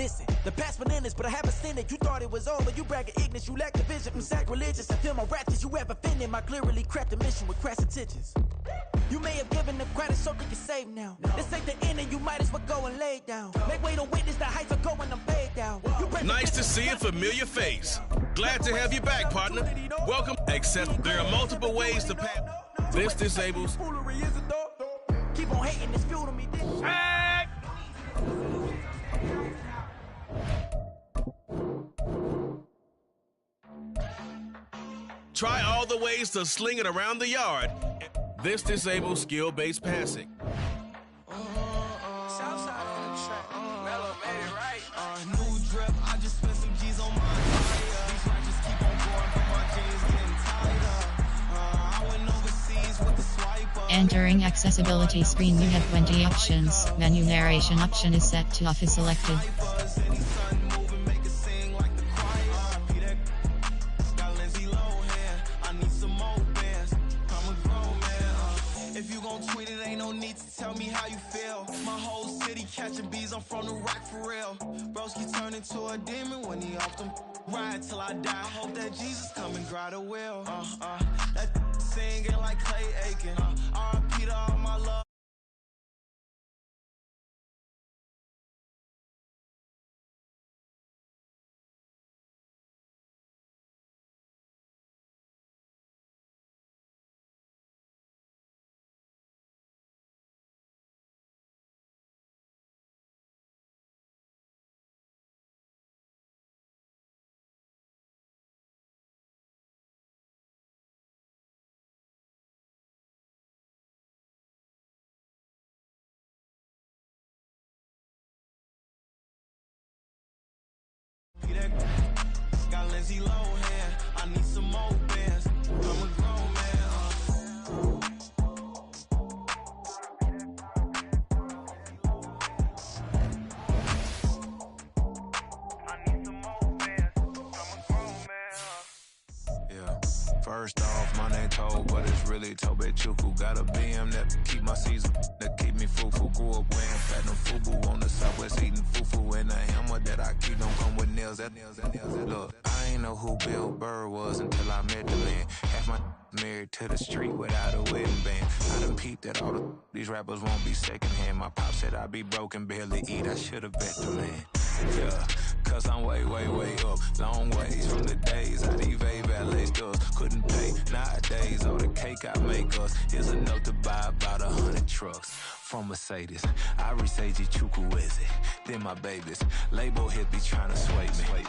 Listen, the past bananas, but I haven't seen it. You thought it was over, you bragging ignorance, you lack the vision from sacrilegious. I feel my raptors, you ever offended my clearly crafted mission with crass intentions. You may have given the credit so they can save now. This ain't the end and you might as well go and lay down. Make way to witness the heights of going, I'm paid down. Nice to see a familiar face. Glad to have you back, partner. Welcome. Except there are multiple ways to pay. This disables. Keep on hating, this fuel to me. Try all the ways to sling it around the yard. This disables skill-based passing. Entering accessibility screen, you have 20 options. Menu narration option is set to off is selected. If you gon' tweet it, ain't no need to tell me how you feel. My whole city catching bees, I'm from the rock for real. Broski turn into a demon when he off them. Ride till I die, I hope that Jesus come and grab the wheel. That singing like Clay Aiken. R.I.P. to all my love. Got Lindsay Lohan, I need some more bands. I'm a grown man. I need some more bands. I'm a grown man. Yeah. First off, my name Toe, but it's really Tobe Chuku. Got a BM that keep my season, that keep me fufu. Grew up wearing platinum fubu on the southwest, eating fufu. And a hammer that I keep don't come with nails. That look, I ain't know who Bill Burr was until I met the man. Half my married to the street without a wedding band. I done peeped that all these rappers won't be secondhand. My pop said I'd be broken, barely eat. I should've bet the man. Yeah, cause I'm way, way, way up. Long ways from the days I evade valet stores. Couldn't pay nowadays. All the cake I make us is enough to buy about 100 trucks. From Mercedes, I resage Chukwueze. Then my babies, label hit be trying to sway me.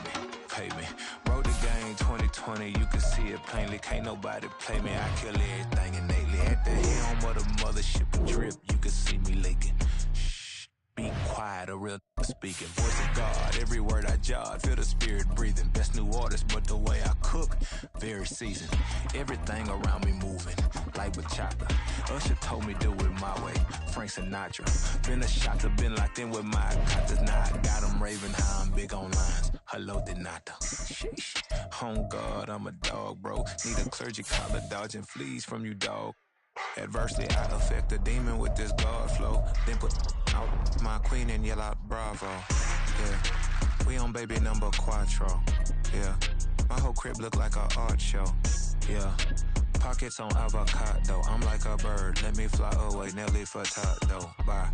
Pay me. Wrote the game 2020, you can see it plainly. Can't nobody play me. I kill everything innately. At the helm of the mothership and drip, you can see me leaking. Shh, be quiet, a real speaking. Voice of God, every word I jot, feel the spirit breathing. Best new artist, but the way I cook, very seasoned. Everything around me moving, like bachata. Usher told me do it my way. Frank Sinatra. Been a shotter, been locked in with my cotters. Now I got them raving how I'm big on lines. Hello, Denata. Sheesh. Home God, I'm a dog, bro. Need a clergy collar, dodging fleas from you, dog. Adversely, I affect a demon with this God flow. Then put out my queen and yell out bravo. Yeah, we on baby number quattro. Yeah, my whole crib look like an art show. Yeah, pockets on avocado. I'm like a bird, let me fly away. Nelly Furtado, bye.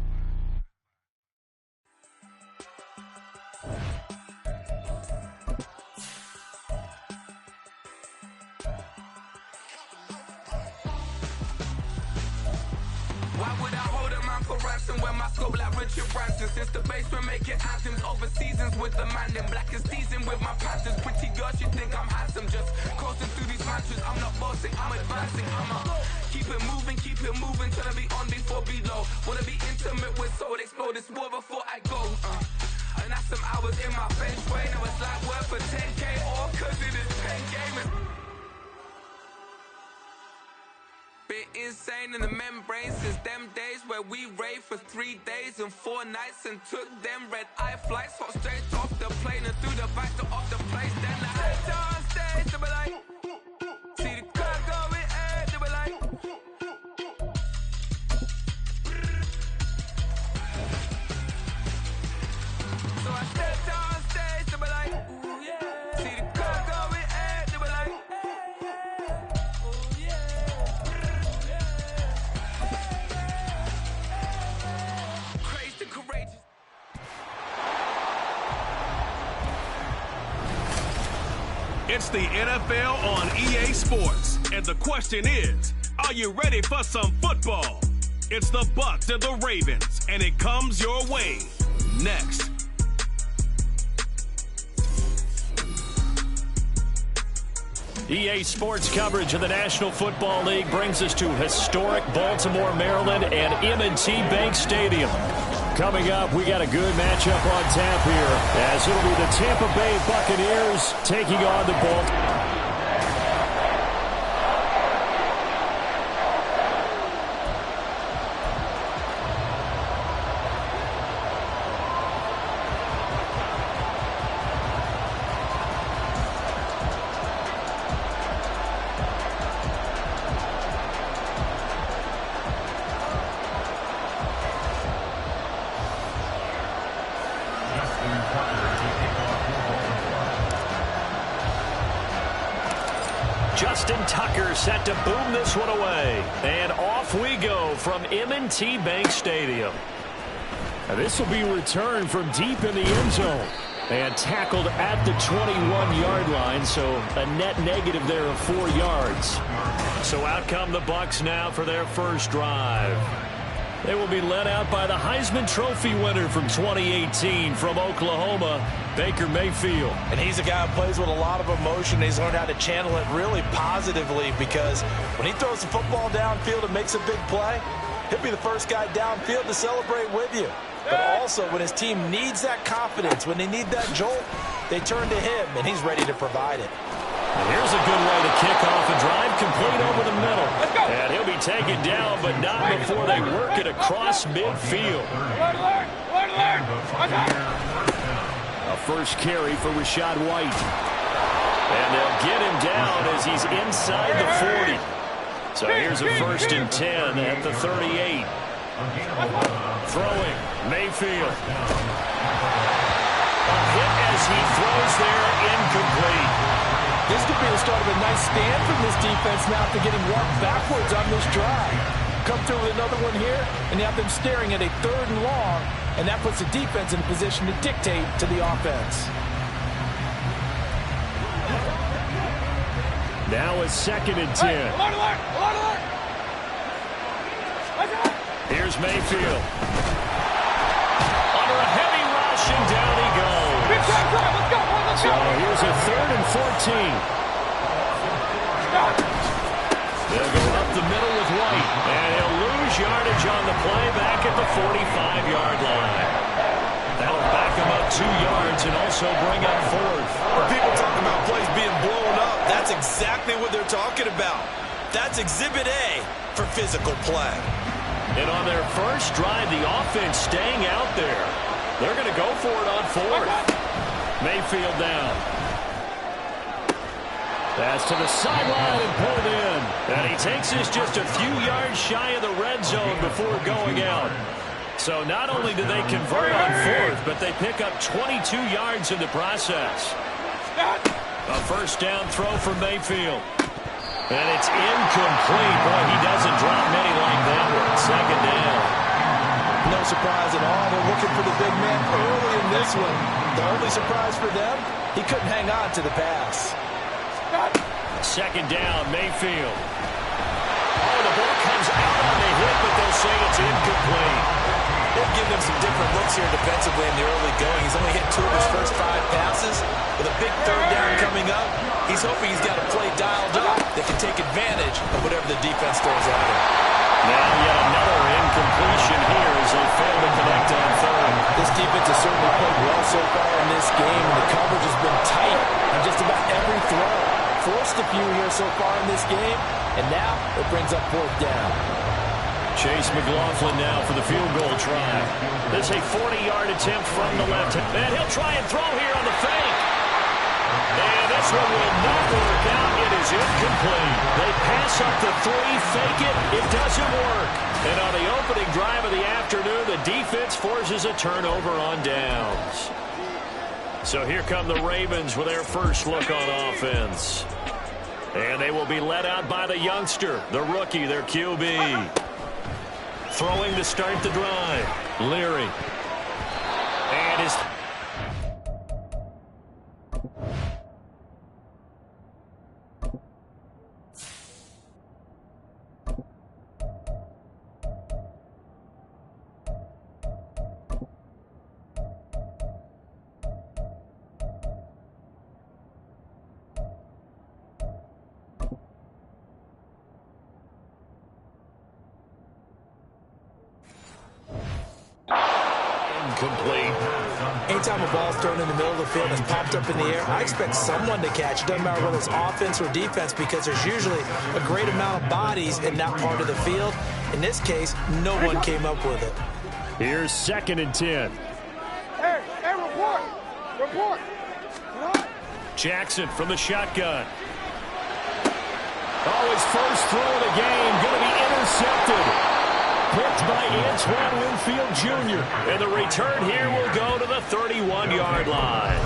Why would I hold a man for ransom when my scope like Richard Branson? Since the basement making anthems over seasons with the man in black is teasing with my panthers. Pretty girl, she think I'm handsome. Just coasting through these mantras. I'm not bossing, I'm advancing. I'ma keep it moving till I be on before below. Wanna be intimate with soul, explode this war before I go. And that's some hours in my bench way. Now it's like work for 10K or cause it is 10 gaming. Bit insane in the membrane since them days where we raved for 3 days and 4 nights and took them red eye flights, hot straight off the plane and through the back door of the place. Then I stepped on stage to be like, see the crowd going air to be like. So I stepped It's the NFL on EA Sports, and the question is, are you ready for some football? It's the Bucs and the Ravens, and it comes your way next. EA Sports coverage of the National Football League brings us to historic Baltimore, Maryland, and M&T Bank Stadium. Coming up, we got a good matchup on tap here, as it'll be the Tampa Bay Buccaneers taking on the Baltimore. Justin Tucker set to boom this one away. And off we go from M&T Bank Stadium. Now this will be returned from deep in the end zone. And tackled at the 21-yard line, so a net negative there of 4 yards. So out come the Bucs now for their first drive. They will be led out by the Heisman Trophy winner from 2018 from Oklahoma, Baker Mayfield. And he's a guy who plays with a lot of emotion. He's learned how to channel it really positively, because when he throws the football downfield and makes a big play, he'll be the first guy downfield to celebrate with you. But also, when his team needs that confidence, when they need that jolt, they turn to him, and he's ready to provide it. And here's a good way to kick off a drive, complete over the middle. And he'll be taken down, but not before they work it across midfield. A first carry for Rachaad White. And they'll get him down as he's inside the 40. So here's a 1st and 10 at the 38. Throwing, Mayfield. A hit as he throws there, incomplete. This could be the start of a nice stand from this defense now after getting walked backwards on this drive. Come through with another one here, and you have them staring at a 3rd and long, and that puts the defense in a position to dictate to the offense. Now a 2nd and 10. Here's Mayfield. Under a heavy rush, and down he goes. So here's a 3rd and 14. They'll go up the middle with White, and he'll lose yardage on the play back at the 45-yard line. That'll back him up 2 yards and also bring up 4th. When people talk about plays being blown up, that's exactly what they're talking about. That's Exhibit A for physical play. And on their first drive, the offense staying out there. They're going to go for it on 4th. Mayfield down. Pass to the sideline and pulled in. And he takes us just a few yards shy of the red zone before going out. So not only do they convert on 4th, but they pick up 22 yards in the process. A first down throw for Mayfield. And it's incomplete. Boy, he doesn't drop many like that one. 2nd down. No surprise at all. They're looking for the big man early in this one. The only surprise for them, he couldn't hang on to the pass. 2nd down, Mayfield. Oh, the ball comes out on the hit, but they'll say it's incomplete. They'll give him some different looks here defensively in the early going. He's only hit 2 of his first 5 passes. With a big 3rd down coming up, he's hoping he's got a play dialed up that can take advantage of whatever the defense throws at him. Now yet another incompletion here as they fail to connect on 3rd. This defense has certainly played well so far in this game, and the coverage has been tight on just about every throw. Forced a few here so far in this game, and now it brings up 4th down. Chase McLaughlin now for the field goal try. This is a 40-yard attempt from the left. And he'll try and throw here on the fake. And this one will not work out. It is incomplete. They pass up the 3, fake it. It doesn't work. And on the opening drive of the afternoon, the defense forces a turnover on downs. So here come the Ravens with their first look on offense. And they will be led out by the youngster, the rookie, their QB. Throwing to start the drive. Leary. And his... incomplete. Anytime a ball's thrown in the middle of the field and popped up in the air, I expect someone to catch. It doesn't matter whether it's offense or defense, because there's usually a great amount of bodies in that part of the field. In this case, no one came up with it. Here's 2nd and 10. Hey, report. Jackson from the shotgun. Oh, his first throw of the game going to be intercepted. Picked by Antoine Winfield Jr. And the return here will go to the 31-yard line.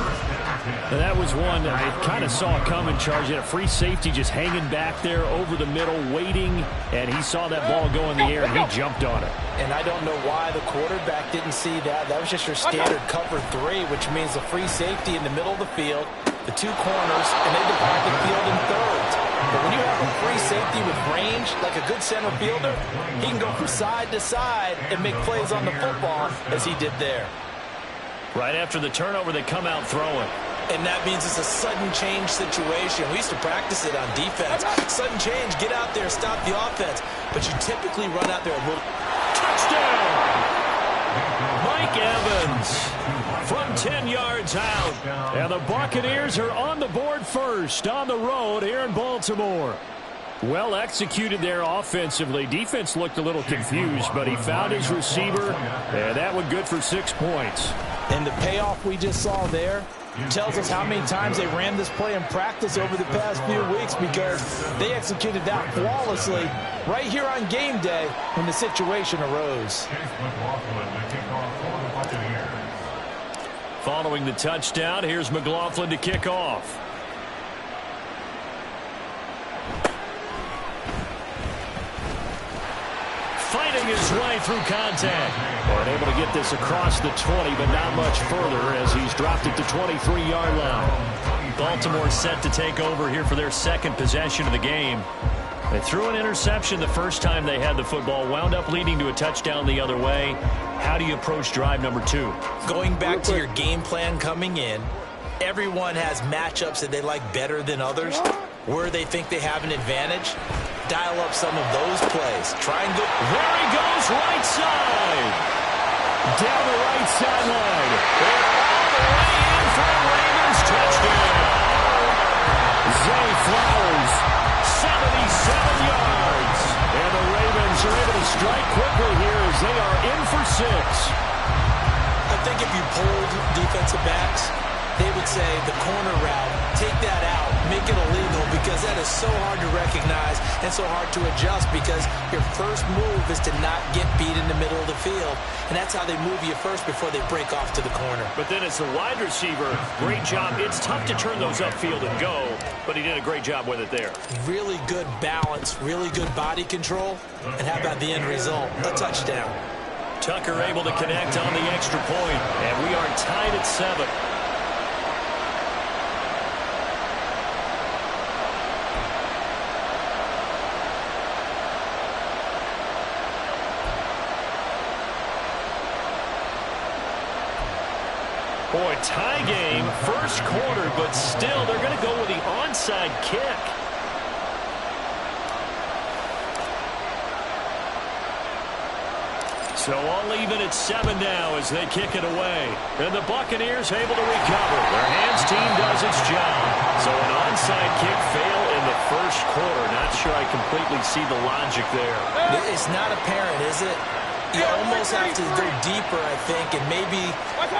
And that was one that I kind of saw coming. Charge at a free safety just hanging back there over the middle, waiting. And he saw that ball go in the air, and he jumped on it. And I don't know why the quarterback didn't see that. That was just your standard cover 3, which means the free safety in the middle of the field, the 2 corners, and they divide the field in thirds. But when you have a free safety with range, like a good center fielder, he can go from side to side and make plays on the football as he did there. Right after the turnover, they come out throwing. And that means it's a sudden change situation. We used to practice it on defense. Sudden change, get out there, stop the offense. But you typically run out there a little. Touchdown! Mike Evans from 10 yards out. And the Buccaneers are on the board first on the road here in Baltimore. Well executed there offensively. Defense looked a little confused, but he found his receiver, and that one good for 6 points. And the payoff we just saw there tells us how many times they ran this play in practice over the past few weeks, because they executed that flawlessly right here on game day when the situation arose. Following the touchdown, here's McLaughlin to kick off. Fighting his way through contact. And able to get this across the 20, but not much further as he's dropped it to 23-yard line. Baltimore set to take over here for their 2nd possession of the game. They threw an interception the first time they had the football, wound up leading to a touchdown the other way. How do you approach drive number 2? Going back to your game plan coming in, everyone has matchups that they like better than others, where they think they have an advantage. Dial up some of those plays. Try and go. There he goes, right side. Down the right sideline. And all the way in for a Ravens touchdown. Zay Flowers, 77 yards. And the Ravens are able to strike quickly here as they are in for 6. I think if you polled defensive backs, they would say the corner route, take that out, make it illegal, because that is so hard to recognize and so hard to adjust, because your first move is to not get beat in the middle of the field, and that's how they move you first before they break off to the corner. But then as the wide receiver, great job. It's tough to turn those upfield and go, but he did a great job with it there. Really good balance, really good body control, and how about the end result? A touchdown. Tucker able to connect on the extra point, and we are tied at 7. Boy, tie game, first quarter, but still they're going to go with the onside kick. So all even at 7 now as they kick it away. And the Buccaneers able to recover. Their hands team does its job. So an onside kick fail in the first quarter. Not sure I completely see the logic there. It's not apparent, is it? You almost have to go deeper, I think, and maybe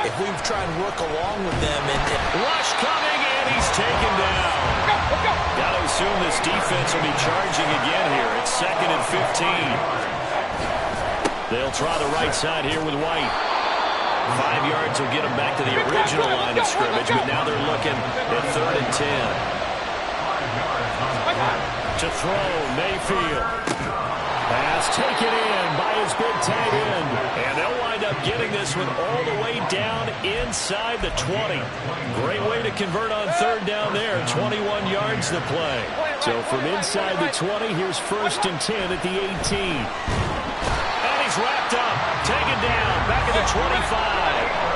if we try and work along with them. Rush coming, and he's taken down. Got to assume this defense will be charging again here. It's 2nd and 15. They'll try the right side here with White. 5 yards will get them back to the original line of scrimmage, but now they're looking at 3rd and 10. To throw, Mayfield. Pass taken in by his big tight end. And they'll wind up getting this one all the way down inside the 20. Great way to convert on 3rd down there. 21 yards to play. So from inside the 20, here's 1st and 10 at the 18. And he's wrapped up. Taken down. Back at the 25.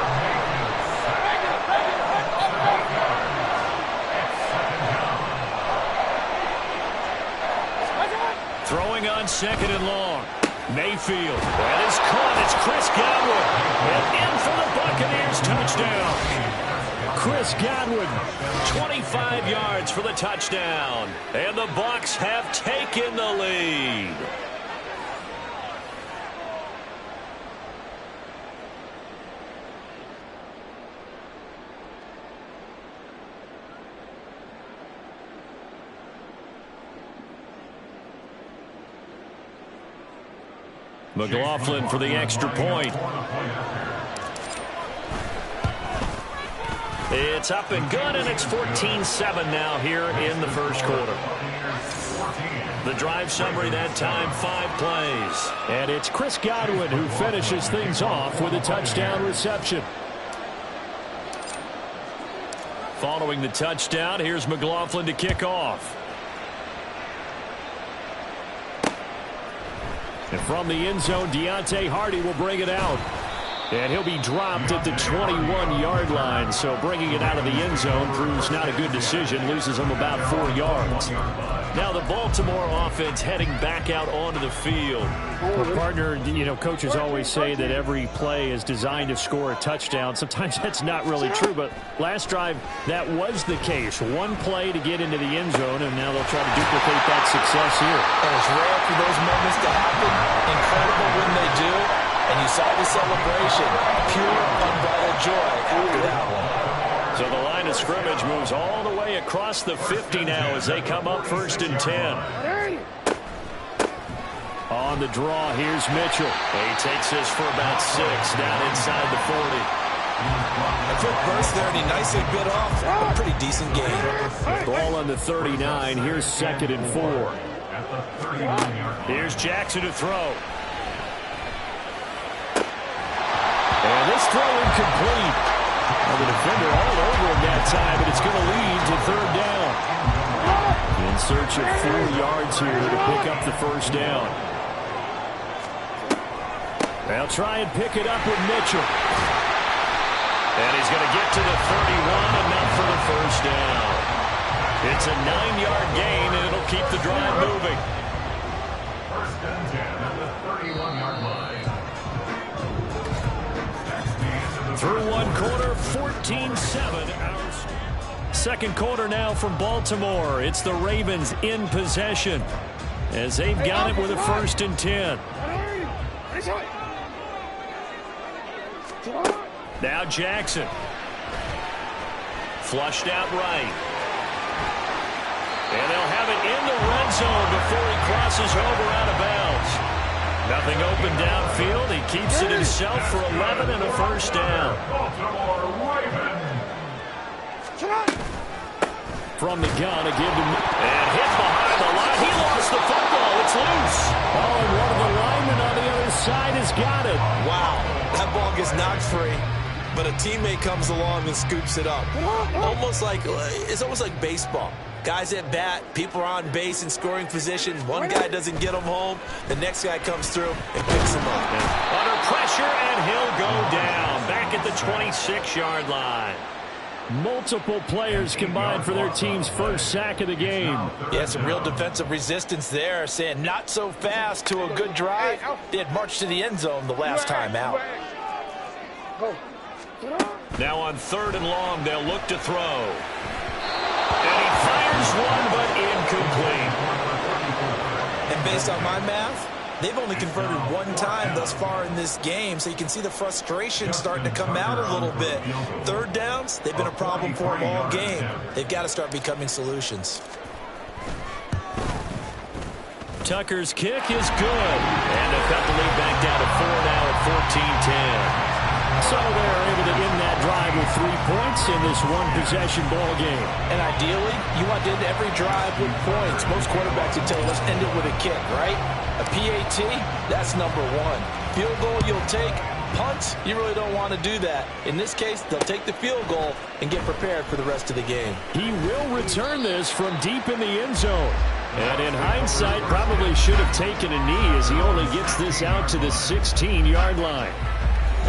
Throwing on 2nd and long. Mayfield. That is caught. It's Chris Godwin. And in for the Buccaneers touchdown. Chris Godwin, 25 yards for the touchdown. And the Bucs have taken the lead. McLaughlin for the extra point. It's up and good, and it's 14-7 now here in the first quarter. The drive summary that time, 5 plays. And it's Chris Godwin who finishes things off with a touchdown reception. Following the touchdown, here's McLaughlin to kick off. And from the end zone, Deontay Hardy will bring it out. And he'll be dropped at the 21-yard line. So bringing it out of the end zone proves not a good decision. Loses him about 4 yards. Now the Baltimore offense heading back out onto the field. Well, partner, you know, coaches always say that every play is designed to score a touchdown. Sometimes that's not really true, but last drive, that was the case. One play to get into the end zone, and now they'll try to duplicate that success here. And it's rare for those moments to happen. Incredible when they do. And you saw the celebration. Pure, unbridled joy after that one. So the line of scrimmage moves all the way across the 50 now as they come up 1st and 10. On the draw, here's Mitchell. He takes this for about 6 down inside the 40. A quick burst there, and he nicely bit off a pretty decent gain. Ball on the 39. Here's 2nd and 4. Here's Jackson to throw. And this throw incomplete. Well, the defender all over him that time, but it's going to lead to 3rd down. In search of 4 yards here to pick up the 1st down. They'll try and pick it up with Mitchell. And he's going to get to the 31, enough for the 1st down. It's a 9-yard gain, and it'll keep the drive moving. 1st and 10 at the 31-yard line. Through one quarter, 14-7. Second quarter now from Baltimore. It's the Ravens in possession as they've got it with a 1st and 10. Now Jackson. Flushed out right. And they'll have it in the red zone before he crosses over out of bounds. Nothing open downfield. He keeps it himself for 11 and a 1st down. From the gun, a give to... And hit behind the line. He lost the football. It's loose. Oh, and one of the linemen on the other side has got it. Wow, that ball gets knocked free, but a teammate comes along and scoops it up. It's almost like baseball. Guys at bat, people are on base in scoring position. One guy doesn't get them home. The next guy comes through and picks him up. Under pressure, and he'll go down. Back at the 26-yard line. Multiple players combined for their team's 1st sack of the game. Yeah, some real defensive resistance there, saying not so fast to a good drive. They had marched to the end zone the last time out. Now on 3rd and long, they'll look to throw. And he fires one, but incomplete. And based on my math, they've only converted 1 time thus far in this game, so you can see the frustration starting to come out a little bit. 3rd downs, they've been a problem for them all game. They've got to start becoming solutions. Tucker's kick is good. And they've cut the lead back down to 4 now at 14-10. So they're able to end that drive with 3 points in this one-possession ball game. And ideally, you want to end every drive with points. Most quarterbacks would tell you, let's end it with a kick, right? A PAT, that's number 1. Field goal you'll take. Punts, you really don't want to do that. In this case, they'll take the field goal and get prepared for the rest of the game. He will return this from deep in the end zone. And in hindsight, probably should have taken a knee as he only gets this out to the 16-yard line.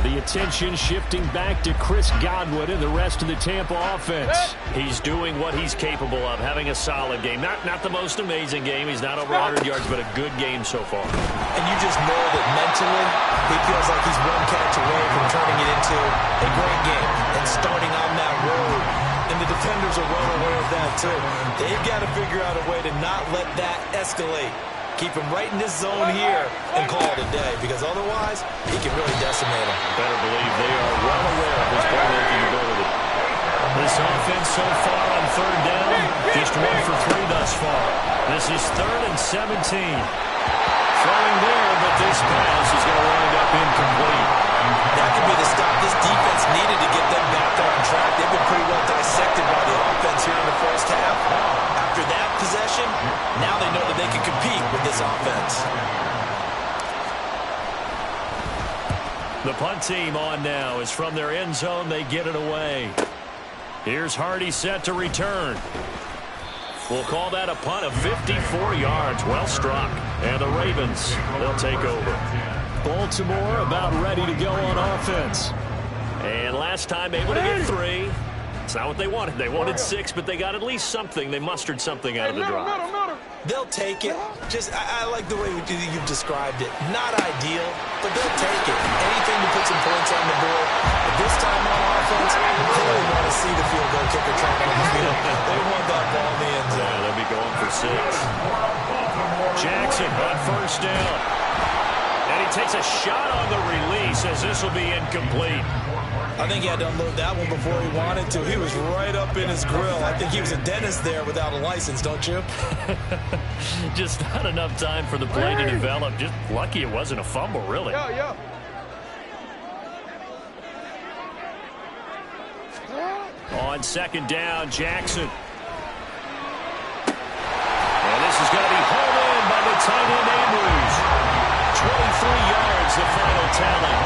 The attention shifting back to Chris Godwin and the rest of the Tampa offense. He's doing what he's capable of, having a solid game. Not the most amazing game. He's not over 100 yards, but a good game so far. And you just know that mentally he feels like he's one catch away from turning it into a great game and starting on that road. And the defenders are well aware of that, too. They've got to figure out a way to not let that escalate. Keep him right in this zone here and call it a day, because otherwise he can really decimate him. Better believe they are well aware of his playmaking ability. This offense so far on third down, just 1 for 3 thus far. This is 3rd and 17. Throwing there, but this pass is going to wind up incomplete. That could be the stop this defense needed to get them back on track. They've been pretty well dissected by the offense here in the first half. After that possession, now they know that they can compete with this offense. The punt team on now is from their end zone. They get it away. Here's Hardy set to return. We'll call that a punt of 54 yards. Well struck. And the Ravens, they'll take over. Baltimore about ready to go on offense. And last time able to get 3. It's not what they wanted. They wanted 6, but they got at least something. They mustered something out of the drive. They'll take it. I like the way you've described it. Not ideal, but they'll take it. Anything to put some points on the board. But this time on offense, they don't want to see the field goal kicker trapped on the field. They want that ball in the end zone. Yeah, they'll be going for 6. Jackson on first down. And he takes a shot on the release as this will be incomplete. I think he had to unload that one before he wanted to. He was right up in his grill. I think he was a dentist there without a license, don't you? Just not enough time for the play to develop. Just lucky it wasn't a fumble, really. Yeah. On second down, Jackson. And this is going to be hauled in by the tight end Andrews. 23 yards, the final tally.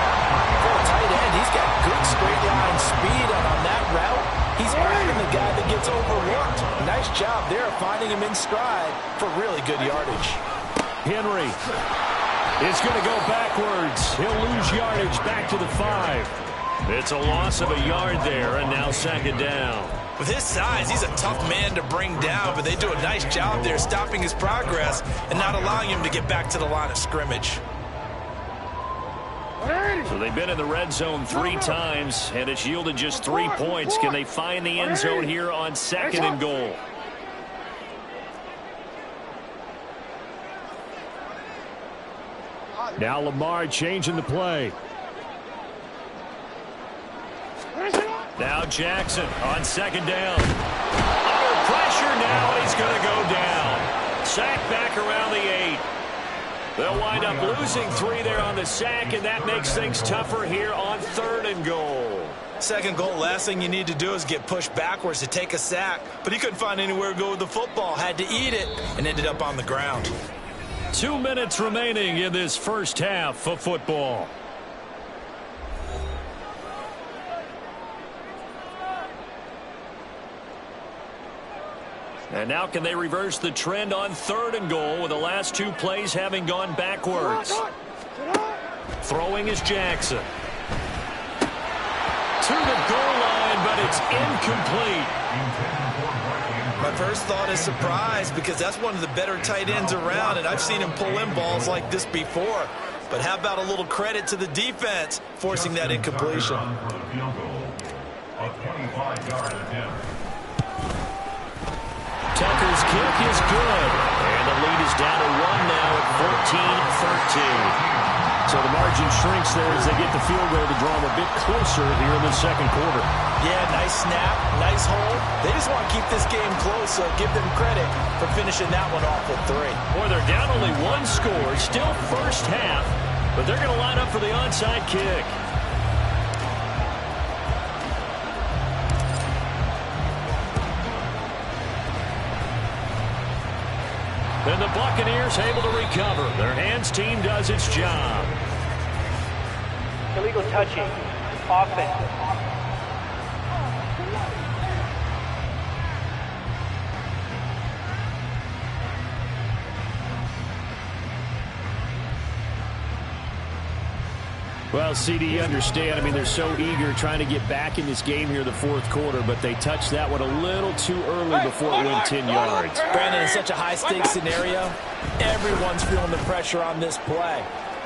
For a tight end, he's got good straight line speed, and on that route, he's marking the guy that gets overlooked. Nice job there finding him in stride for really good yardage. Henry is going to go backwards. He'll lose yardage back to the 5. It's a loss of a yard there, and now second down. With his size, he's a tough man to bring down, but they do a nice job there stopping his progress and not allowing him to get back to the line of scrimmage. So they've been in the red zone 3 times, and it's yielded just 3 points. Can they find the end zone here on 2nd and goal? Now Lamar changing the play. Now Jackson on second down. Under pressure now, and he's going to go down. Sack back around the 8. They'll wind up losing 3 there on the sack, and that makes things tougher here on 3rd and goal. Second goal, last thing you need to do is get pushed backwards to take a sack. But he couldn't find anywhere to go with the football. Had to eat it and ended up on the ground. 2 minutes remaining in this first half of football. And now can they reverse the trend on 3rd and goal with the last 2 plays having gone backwards? Throwing is Jackson. To the goal line, but it's incomplete. My first thought is surprise, because that's one of the better tight ends around, and I've seen him pull in balls like this before. But how about a little credit to the defense forcing that incompletion? A 25-yard attempt. Tucker's kick is good. And the lead is down to 1 now at 14-13. So the margin shrinks there as they get the field goal to draw them a bit closer here in the second quarter. Yeah, nice snap, nice hold. They just want to keep this game close, so give them credit for finishing that one off with 3. Boy, they're down only 1 score, still first half, but they're going to line up for the onside kick. And the Buccaneers able to recover. Their hands team does its job. Illegal touching. Offense. Well, CD, you understand. I mean, they're so eager trying to get back in this game here in the fourth quarter, but they touched that one a little too early before it went 10 yards. Brandon, in such a high-stakes scenario, everyone's feeling the pressure on this play.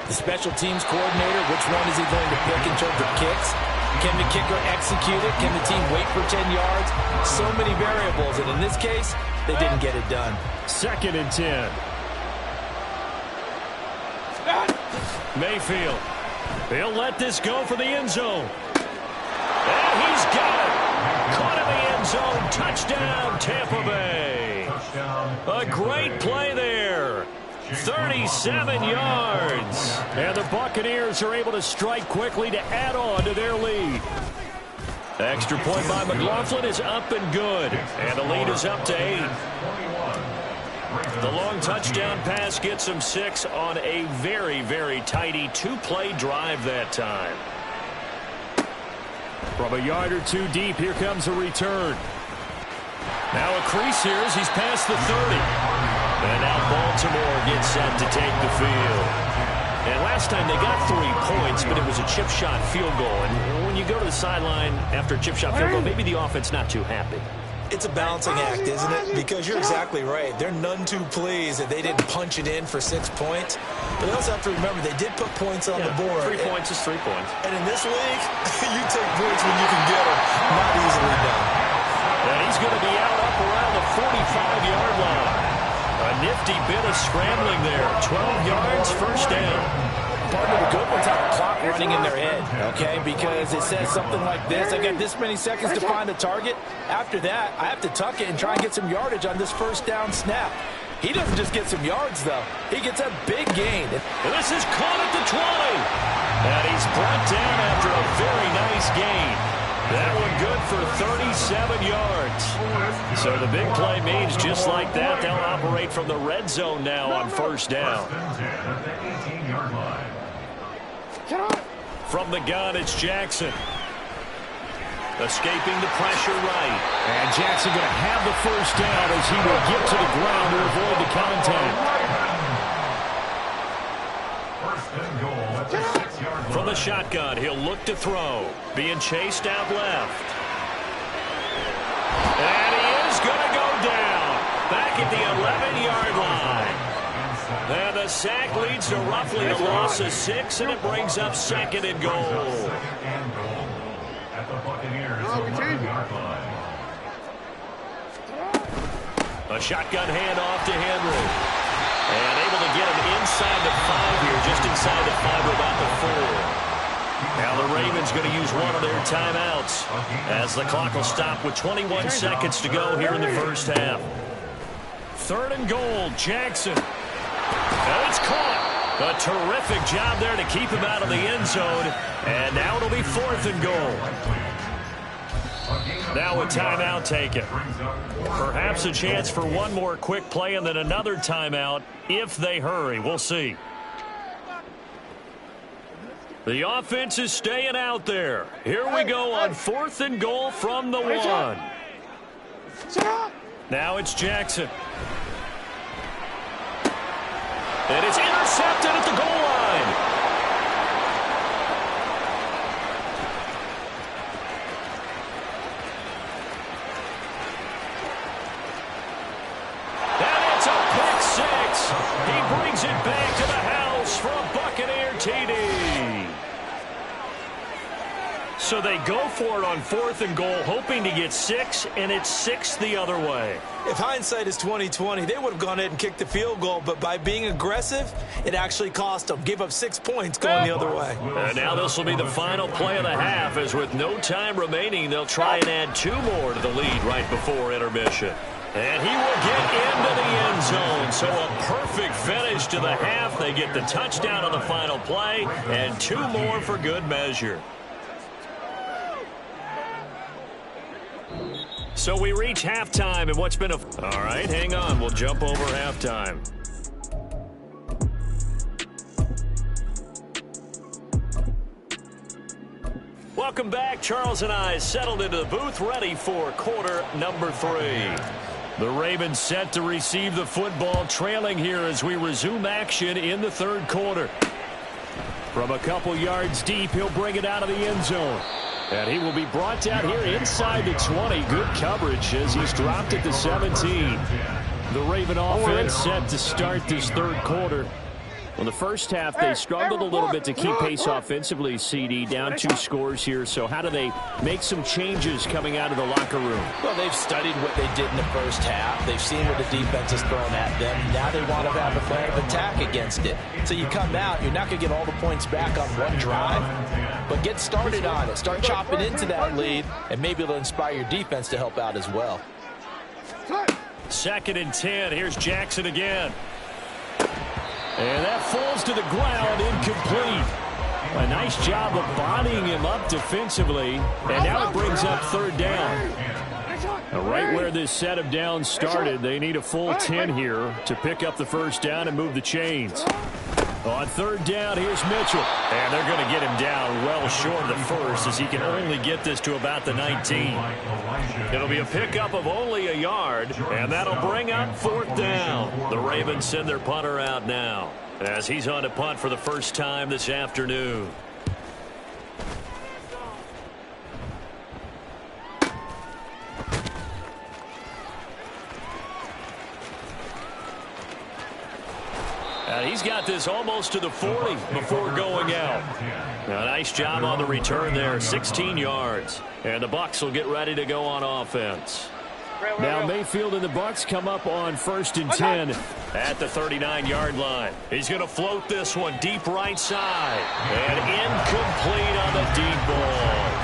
The special teams coordinator, which one is he going to pick in terms of kicks? Can the kicker execute it? Can the team wait for 10 yards? So many variables, and in this case, they didn't get it done. 2nd and 10. Mayfield. He'll let this go for the end zone. And he's got it. Caught in the end zone. Touchdown, Tampa Bay. A great play there. 37 yards. And the Buccaneers are able to strike quickly to add on to their lead. Extra point by McLaughlin is up and good. And the lead is up to 8. The long touchdown pass gets him 6 on a very, very tidy 2-play drive that time. From a yard or 2 deep, here comes a return. Now a crease here as he's past the 30. And now Baltimore gets set to take the field. And last time they got 3 points, but it was a chip shot field goal. And when you go to the sideline after a chip shot field goal, maybe the offense not too happy. It's a balancing act, isn't it? Because you're exactly right. They're none too pleased that they didn't punch it in for 6 points. But they also have to remember they did put points on the board. 3 points is 3 points. And in this league, you take points when you can get them. Not easily done. And he's going to be out up around the 45-yard line. A nifty bit of scrambling there. 12 yards, first down. Part of the good ones have a clock running in their head, okay? Because it says something like this. I got this many seconds to find a target. After that, I have to tuck it and try and get some yardage on this first down snap. He doesn't just get some yards, though. He gets a big gain. And this is caught at the 20. And he's brought down after a very nice gain. That one good for 37 yards. So the big play means just like that, they'll operate from the red zone now on first down. From the gun, it's Jackson. Escaping the pressure right. And Jackson going to have the first down as he will get to the ground to avoid the contact. From the shotgun, he'll look to throw. Being chased out left. And he is going to go down. Back at the 11-yard line. And the sack leads to roughly a loss of 6, and it brings up 2nd and goal. A shotgun handoff to Henry. And able to get him inside the 5 here, just inside the 5 or about the 4. Now the Ravens going to use one of their timeouts as the clock will stop with 21 seconds to go here in the first half. 3rd and goal, Jackson. And it's caught. A terrific job there to keep him out of the end zone. And now it'll be 4th and goal. Now a timeout taken. Perhaps a chance for one more quick play and then another timeout if they hurry. We'll see. The offense is staying out there. Here we go on 4th and goal from the 1. Now it's Jackson. And it's intercepted at the goal line. And it's a pick 6. He brings it back to the house for a Buccaneer TD. So they go for it on 4th and goal, hoping to get 6, and it's 6 the other way. If hindsight is 20/20, they would have gone ahead and kicked the field goal, but by being aggressive, it actually cost them. Gave up 6 points going the other way. And now this will be the final play of the half, as with no time remaining, they'll try and add 2 more to the lead right before intermission. And he will get into the end zone. So a perfect finish to the half. They get the touchdown on the final play, and 2 more for good measure. So we reach halftime, and what's been a... All right, hang on. We'll jump over halftime. Welcome back. Charles and I settled into the booth, ready for quarter number 3. The Ravens set to receive the football, trailing here as we resume action in the 3rd quarter. From a couple yards deep, he'll bring it out of the end zone. And he will be brought down here inside the 20. Good coverage as he's dropped at the 17. The Raven offense set to start this third quarter. Well, the first half, they struggled a little bit to keep pace offensively, CD, down 2 scores here. So how do they make some changes coming out of the locker room? Well, they've studied what they did in the first half. They've seen what the defense has thrown at them. Now they want to have a plan of attack against it. So you come out, you're not going to get all the points back on one drive, but get started on it. Start chopping into that lead, and maybe it'll inspire your defense to help out as well. 2nd and 10. Here's Jackson again. And that falls to the ground, incomplete. A nice job of bodying him up defensively. And now it brings up 3rd down. Right where this set of downs started, they need a full 10 here to pick up the first down and move the chains. On 3rd down, here's Mitchell. And they're going to get him down well short of the first as he can only get this to about the 19. It'll be a pickup of only a yard, and that'll bring up 4th down. The Ravens send their punter out now as he's on to punt for the first time this afternoon. And he's got this almost to the 40 before going out. A nice job on the return there, 16 yards. And the Bucs will get ready to go on offense. Now Mayfield and the Bucs come up on 1st and 10 at the 39-yard line. He's going to float this one deep right side. And incomplete on the deep ball.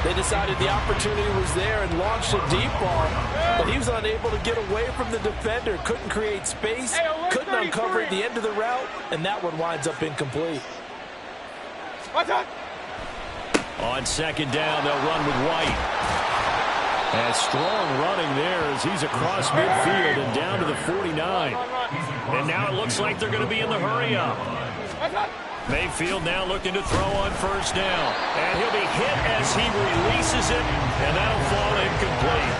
They decided the opportunity was there and launched a deep ball, but he was unable to get away from the defender. Couldn't create space, couldn't uncover at the end of the route, and that one winds up incomplete. On 2nd down, they'll run with White. And strong running there as he's across midfield and down to the 49. And now it looks like they're going to be in the hurry-up. Mayfield now looking to throw on 1st down. And he'll be hit as he releases it, and that'll fall incomplete.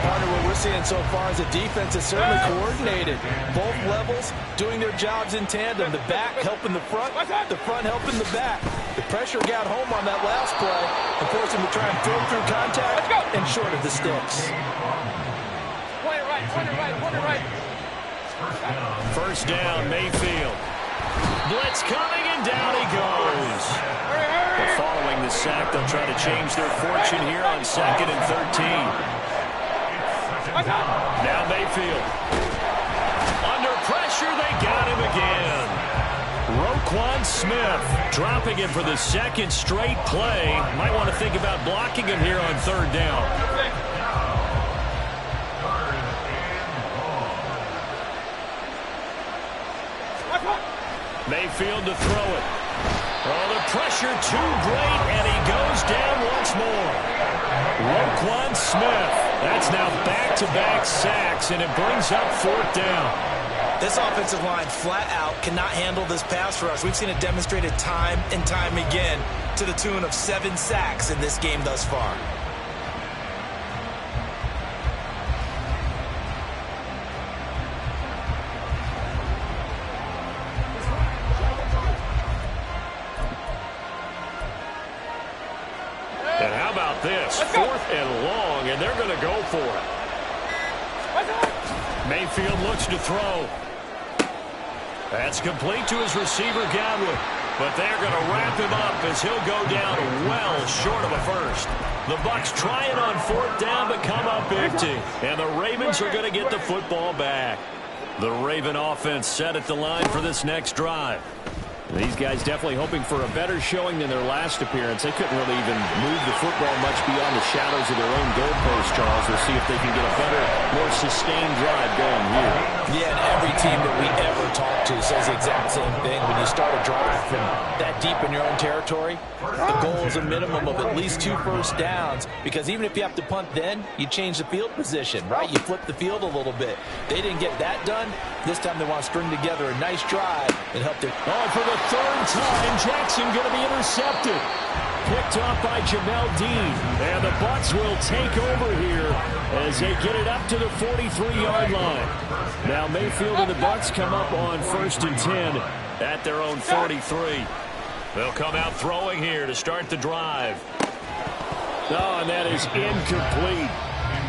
Partner, what we're seeing so far is the defense is certainly coordinated. Both levels doing their jobs in tandem. The back helping the front helping the back. The pressure got home on that last play and forced him to try and throw through contact and short of the sticks. Point it right. 1st down, Mayfield. Blitz coming, and down he goes. But following the sack, they'll try to change their fortune here on 2nd and 13. Now Mayfield. Under pressure, they got him again. Roquan Smith dropping him for the 2nd straight play. Might want to think about blocking him here on 3rd down. Mayfield to throw it. Oh, the pressure too great, and he goes down once more. Roquan Smith. That's now back-to-back sacks, and it brings up 4th down. This offensive line flat out cannot handle this pass rush. We've seen it demonstrated time and time again to the tune of 7 sacks in this game thus far. And how about this? 4th and long, and they're going to go for it. Mayfield looks to throw. That's complete to his receiver, Godwin. But they're going to wrap him up as he'll go down well short of a first. The Bucs trying on 4th down but come up empty. And the Ravens are going to get the football back. The Raven offense set at the line for this next drive. These guys definitely hoping for a better showing than their last appearance. They couldn't really even move the football much beyond the shadows of their own goalpost, Charles. We'll see if they can get a better, more sustained drive going here. Yeah, and every team that we ever talk to says the exact same thing. When you start a drive from that deep in your own territory, the goal is a minimum of at least 2 first downs, because even if you have to punt then, you change the field position, right? You flip the field a little bit. They didn't get that done. This time they want to string together a nice drive and help their... Oh, for the 3rd time, Jackson going to be intercepted. Picked off by Jamel Dean. And the Bucs will take over here as they get it up to the 43-yard line. Now Mayfield and the Bucs come up on 1st and 10 at their own 43. They'll come out throwing here to start the drive. Oh, and that is incomplete.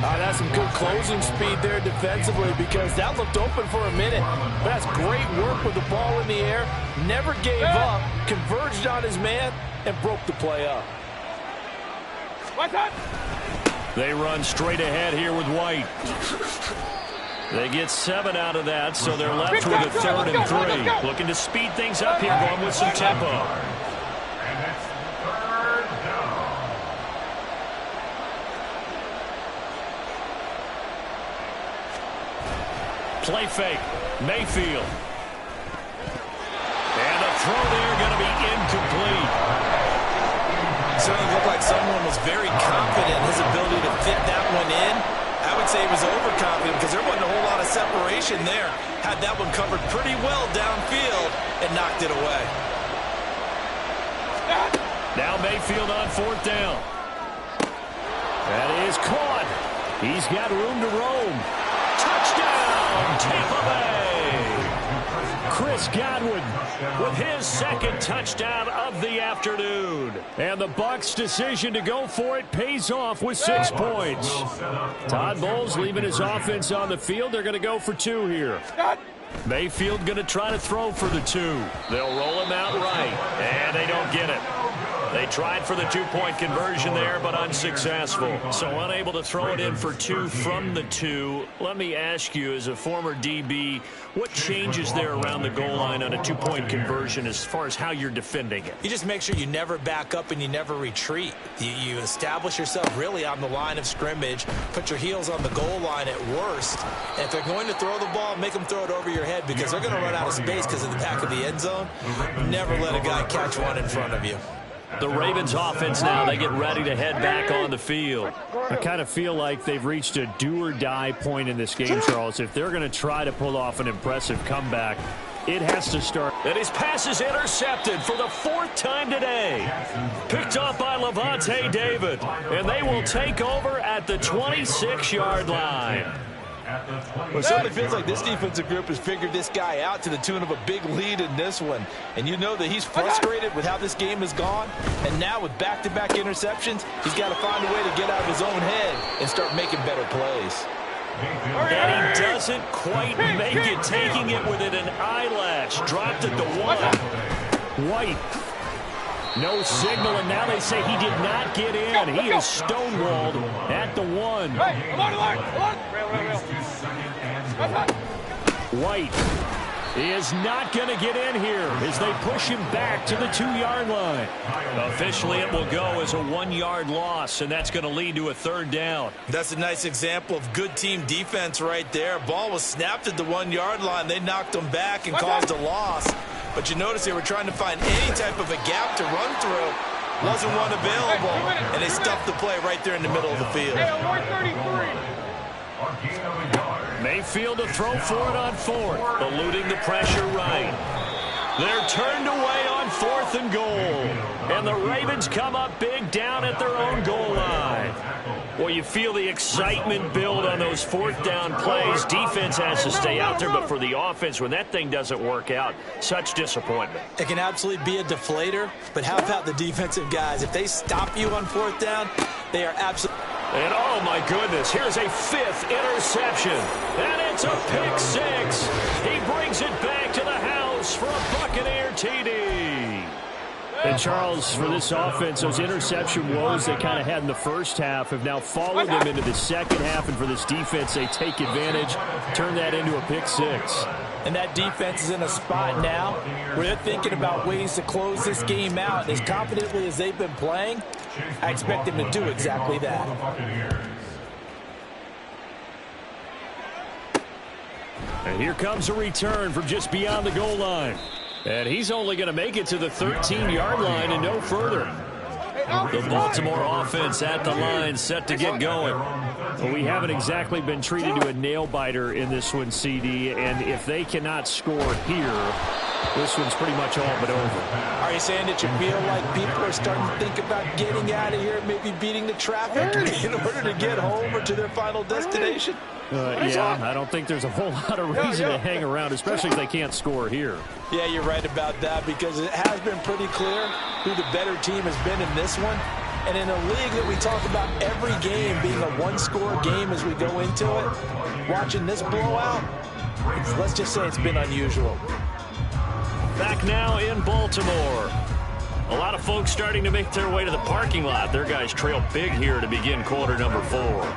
That's some good closing speed there defensively because that looked open for a minute. But that's great work with the ball in the air. Never gave up, converged on his man, and broke the play up. They run straight ahead here with White. They get 7 out of that, so they're left with a 3rd and 3. Looking to speed things up here, going with some tempo. And it's 3rd down. Play fake. Mayfield. And a throw there going to be incomplete. Certainly looked like someone was very confident in his ability to fit that one in. I would say he was overconfident because there wasn't a whole lot of separation there. Had that one covered pretty well downfield and knocked it away. Now Mayfield on 4th down. That is caught. He's got room to roam. Touchdown, Tampa Bay. Chris Godwin with his 2nd touchdown of the afternoon. And the Bucs' decision to go for it pays off with 6 points. Todd Bowles leaving his offense on the field. They're going to go for 2 here. Mayfield going to try to throw for the 2. They'll roll him out right, and they don't get it. They tried for the 2-point conversion there, but unsuccessful. So unable to throw it in for 2 from the 2. Let me ask you, as a former DB, what changes there around the goal line on a 2-point conversion as far as how you're defending it? You just make sure you never back up and you never retreat. You establish yourself really on the line of scrimmage, put your heels on the goal line at worst. And if they're going to throw the ball, make them throw it over your head because they're going to run out of space because of the back of the end zone. Never let a guy catch one in front of you. The Ravens offense now, they get ready to head back on the field. I kind of feel like they've reached a do-or-die point in this game, Charles. If they're going to try to pull off an impressive comeback, it has to start. And his pass is intercepted for the 4th time today. Picked up by Levante David. And they will take over at the 26-yard line. Well, it certainly feels like this defensive group has figured this guy out to the tune of a big lead in this one. And you know that he's frustrated with how this game has gone. And now with back-to-back interceptions, he's got to find a way to get out of his own head and start making better plays. And he doesn't quite make it, taking it within an eyelash. Dropped at the 1. White. No signal, and now they say he did not get in. He is stonewalled at the 1. White is not going to get in here as they push him back to the 2-yard line. Officially, it will go as a 1-yard loss, and that's going to lead to a 3rd down. That's a nice example of good team defense right there. Ball was snapped at the 1-yard line. They knocked him back and caused a loss. But you notice they were trying to find any type of a gap to run through. Wasn't one available, and they stuffed the play right there in the middle of the field. Mayfield to throw for it on 4th, eluding the pressure right. They're turned away on 4th and goal. And the Ravens come up big down at their own goal line. Well, you feel the excitement build on those 4th down plays. Defense has to stay out there, but for the offense, when that thing doesn't work out, such disappointment. It can absolutely be a deflator, but how about the defensive guys? If they stop you on 4th down, they are absolutely... And oh my goodness, here's a 5th interception. And it's a pick 6. He brings it back to the house for a Buccaneer TD. And Charles, for this offense, those interception woes they kind of had in the first half have now followed them into the second half. And for this defense, they take advantage, turn that into a pick 6. And that defense is in a spot now where they're thinking about ways to close this game out. As confidently as they've been playing, I expect them to do exactly that. And here comes a return from just beyond the goal line. And he's only going to make it to the 13-yard line and no further. The Baltimore offense at the line, set to get going. Well, we haven't exactly been treated to a nail-biter in this one, CD. And if they cannot score here, this one's pretty much all but over. Are you saying that you feel like people are starting to think about getting out of here, maybe beating the traffic in order to get home or to their final destination? Yeah, I don't think there's a whole lot of reason to hang around, especially if they can't score here. Yeah, you're right about that, because it has been pretty clear who the better team has been in this one. And in a league that we talk about every game being a one-score game as we go into it, watching this blowout, let's just say it's been unusual. Back now in Baltimore. A lot of folks starting to make their way to the parking lot. Their guys trail big here to begin quarter number 4.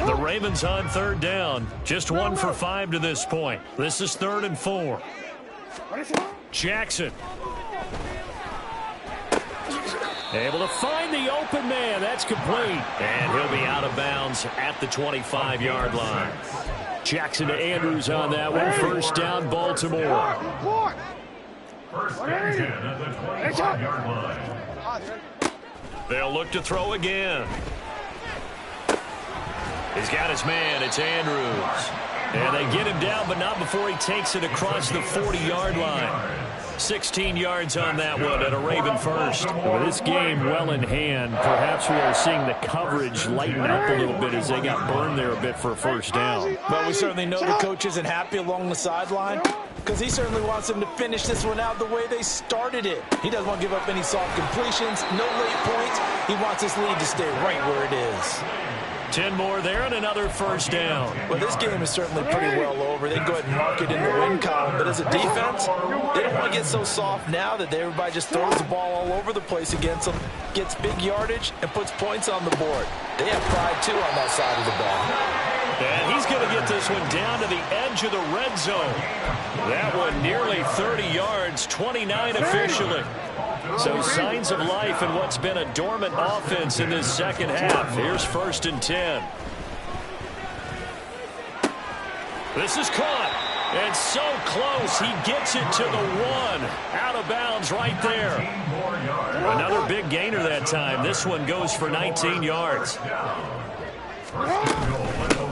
The Ravens on third down. Just 1 for 5 to this point. This is 3rd and 4. Jackson. Able to find the open man. That's complete. And he'll be out of bounds at the 25-yard line. Jackson to Andrews on that one. First down, Baltimore. First and 10 at the 25-yard line. They'll look to throw again. He's got his man. It's Andrews. And they get him down, but not before he takes it across the 40-yard line. 16 yards on that one at a Raven first. With this game well in hand, perhaps we are seeing the coverage lighten up a little bit as they got burned there a bit for a first down. Well, we certainly know the coach isn't happy along the sideline, because he certainly wants them to finish this one out the way they started it. He doesn't want to give up any soft completions, no late points. He wants this lead to stay right where it is. 10 more there and another first down. Well, this game is certainly pretty well over. They can go ahead and mark it in the win column. But as a defense, they don't want to get so soft now that everybody just throws the ball all over the place against them, gets big yardage, and puts points on the board. They have pride, too, on that side of the ball. And he's going to get this one down to the edge of the red zone. That one nearly 30 yards, 29 officially. So signs of life in what's been a dormant offense in this second half. Here's 1st and 10. This is caught. And so close. He gets it to the 1. Out of bounds right there. Another big gainer that time. This one goes for 19 yards.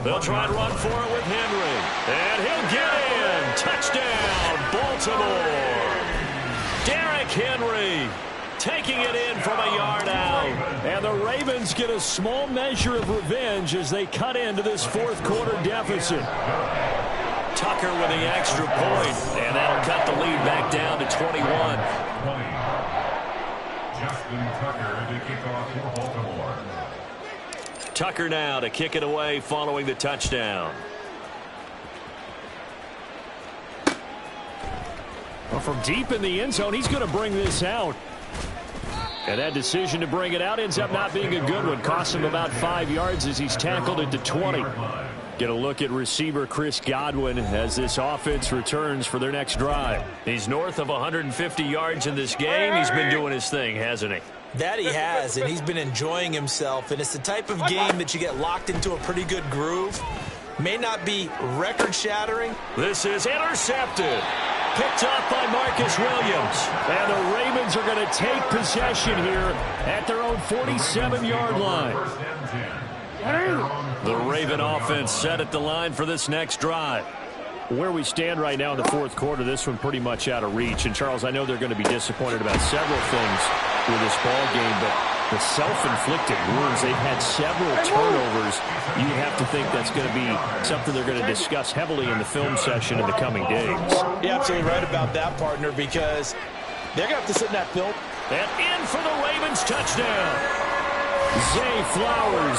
They'll try and run for it with Henry. And he'll get in. Touchdown, Baltimore. Derrick Henry taking it in from a yard out. And the Ravens get a small measure of revenge as they cut into this fourth quarter deficit. Tucker with the extra point, and that'll cut the lead back down to 21. Justin Tucker to kick off for Baltimore. Tucker now to kick it away following the touchdown. Well, from deep in the end zone, he's going to bring this out. And that decision to bring it out ends up not being a good one. Costs him about 5 yards as he's tackled at the 20. Get a look at receiver Chris Godwin as this offense returns for their next drive. He's north of 150 yards in this game. He's been doing his thing, hasn't he? That he has, and he's been enjoying himself. And it's the type of game that you get locked into a pretty good groove. May not be record-shattering. This is intercepted. Picked up by Marcus Williams. And the Ravens are going to take possession here at their own 47-yard line. The Raven offense set at the line for this next drive. Where we stand right now in the fourth quarter, this one pretty much out of reach. And, Charles, I know they're going to be disappointed about several things with this ball game, but the self-inflicted wounds, they've had several turnovers. You have to think that's going to be something they're going to discuss heavily in the film session in the coming days. You're absolutely right about that, partner, because they're going to have to sit in that film. And in for the Ravens touchdown. Zay Flowers,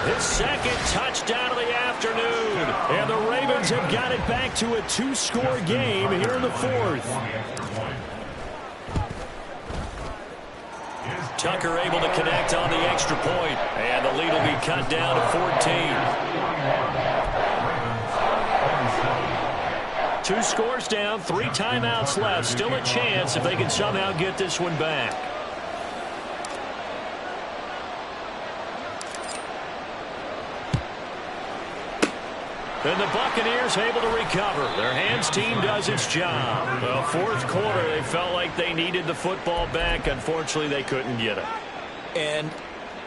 his second touchdown of the afternoon. And the Ravens have got it back to a 2-score game here in the fourth. Tucker able to connect on the extra point. And the lead will be cut down to 14. 2 scores down, 3 timeouts left. Still a chance if they can somehow get this one back. And the Buccaneers able to recover. Their hands team does its job. Well, fourth quarter, they felt like they needed the football back. Unfortunately, they couldn't get it. And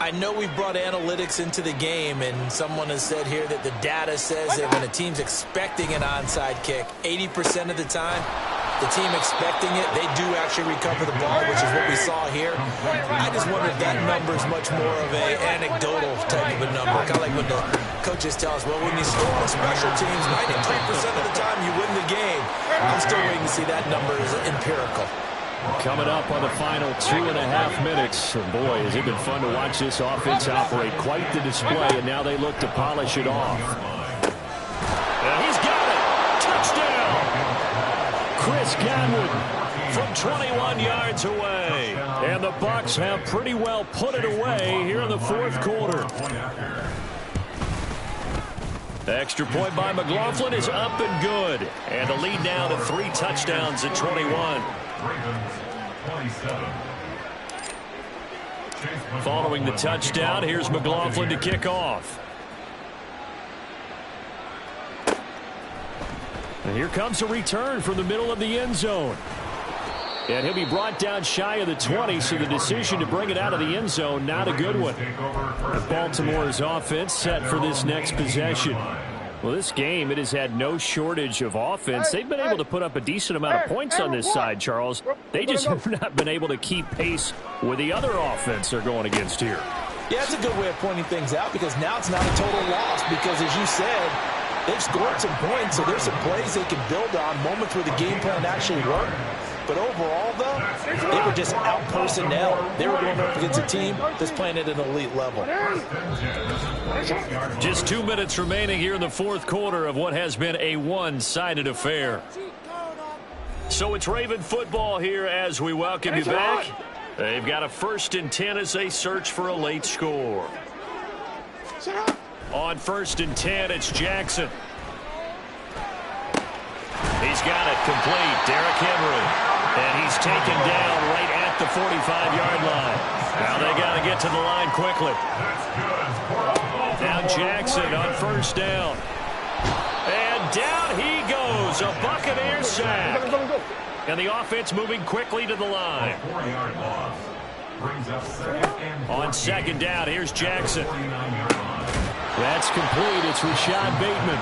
I know we brought analytics into the game, and someone has said here that the data says that when a team's expecting an onside kick, 80% of the time, the team expecting it, they do actually recover the ball, which is what we saw here. I just wonder if that number is much more of an anecdotal type of a number. Kind of like when the coaches tell us, well, when you score on special teams, 93% of the time you win the game. I'm still waiting to see that number is empirical. Coming up on the final 2.5 minutes. And boy, has it been fun to watch this offense operate. Quite the display, and now they look to polish it off. And he's got it. Touchdown. Chris Godwin from 21 yards away. And the Bucs have pretty well put it away here in the fourth quarter. The extra point by McLaughlin is up and good. And the lead now to 3 touchdowns at 21. Following the touchdown, here's McLaughlin to kick off. And here comes a return from the middle of the end zone. And he'll be brought down shy of the 20, so the decision to bring it out of the end zone, not a good one. And Baltimore's offense set for this next possession. Well, this game, it has had no shortage of offense. They've been able to put up a decent amount of points on this side, Charles. They just have not been able to keep pace with the other offense they're going against here. Yeah, that's a good way of pointing things out, because now it's not a total loss, because as you said, they've scored some points, so there's some plays they can build on, moments where the game plan actually worked. But overall, though, they were just out-personnel. They were going up against a team that's playing at an elite level. Just 2 minutes remaining here in the fourth quarter of what has been a one-sided affair. So it's Raven football here as we welcome you back. They've got a 1st and 10 as they search for a late score. On 1st and 10, it's Jackson. He's got it complete. Derrick Henry. And he's taken down right at the 45-yard line. Now they got to get to the line quickly. Now Jackson on 1st down. And down he goes. A Buccaneer sack. And the offense moving quickly to the line. On 2nd down, here's Jackson. That's complete. It's Rashad Bateman.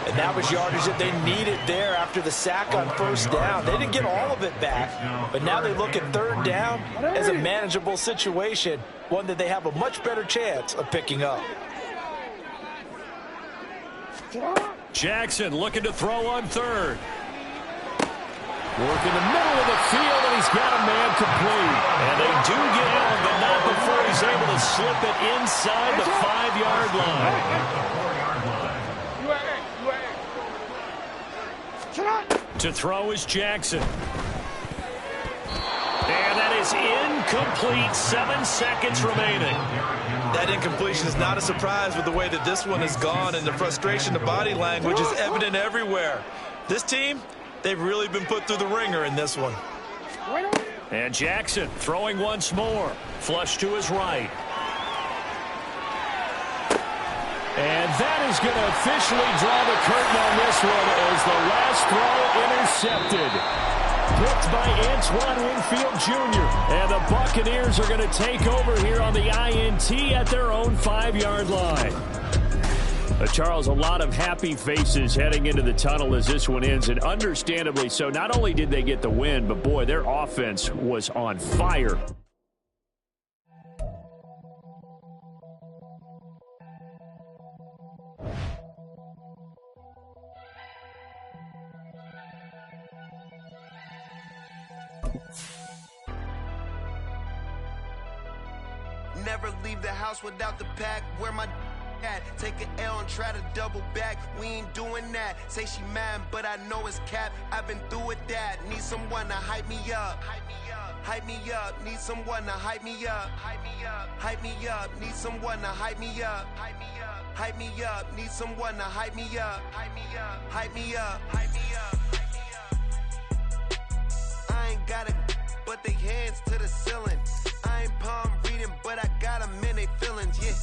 And that was yardage that they needed there after the sack on 1st down. They didn't get all of it back, but now they look at 3rd down as a manageable situation, one that they have a much better chance of picking up. Jackson looking to throw on 3rd. Work in the middle of the field, and he's got a man complete. And they do get him, but not before he's able to slip it inside the 5-yard line. To throw is Jackson. And that is incomplete. 7 seconds remaining. That incompletion is not a surprise with the way that this one has gone, and the frustration, the body language is evident everywhere. This team, they've really been put through the ringer in this one. And Jackson throwing once more. Flush to his right. And that is going to officially draw the curtain on this one as the last throw intercepted. Picked by Antoine Winfield Jr. And the Buccaneers are going to take over here on the INT at their own 5-yard line. Charles, a lot of happy faces heading into the tunnel as this one ends, and understandably so. Not only did they get the win, but boy, their offense was on fire. Never leave the house without the pack. Where my at? Take an L and try to double back. We ain't doing that. Say she mad, but I know it's cap. I've been through with that. Need someone to hype me up. Hype me up. Need someone to hype me up. Hype me up. Hype me up. Need someone to hype me up. Hype me up. Hype me up. Need someone to hype me up. Hype me up. Hype me up. Hype me up. I ain't got it, but they hands to the ceiling. I ain't palm reading, but I got them in they feelings, yeah.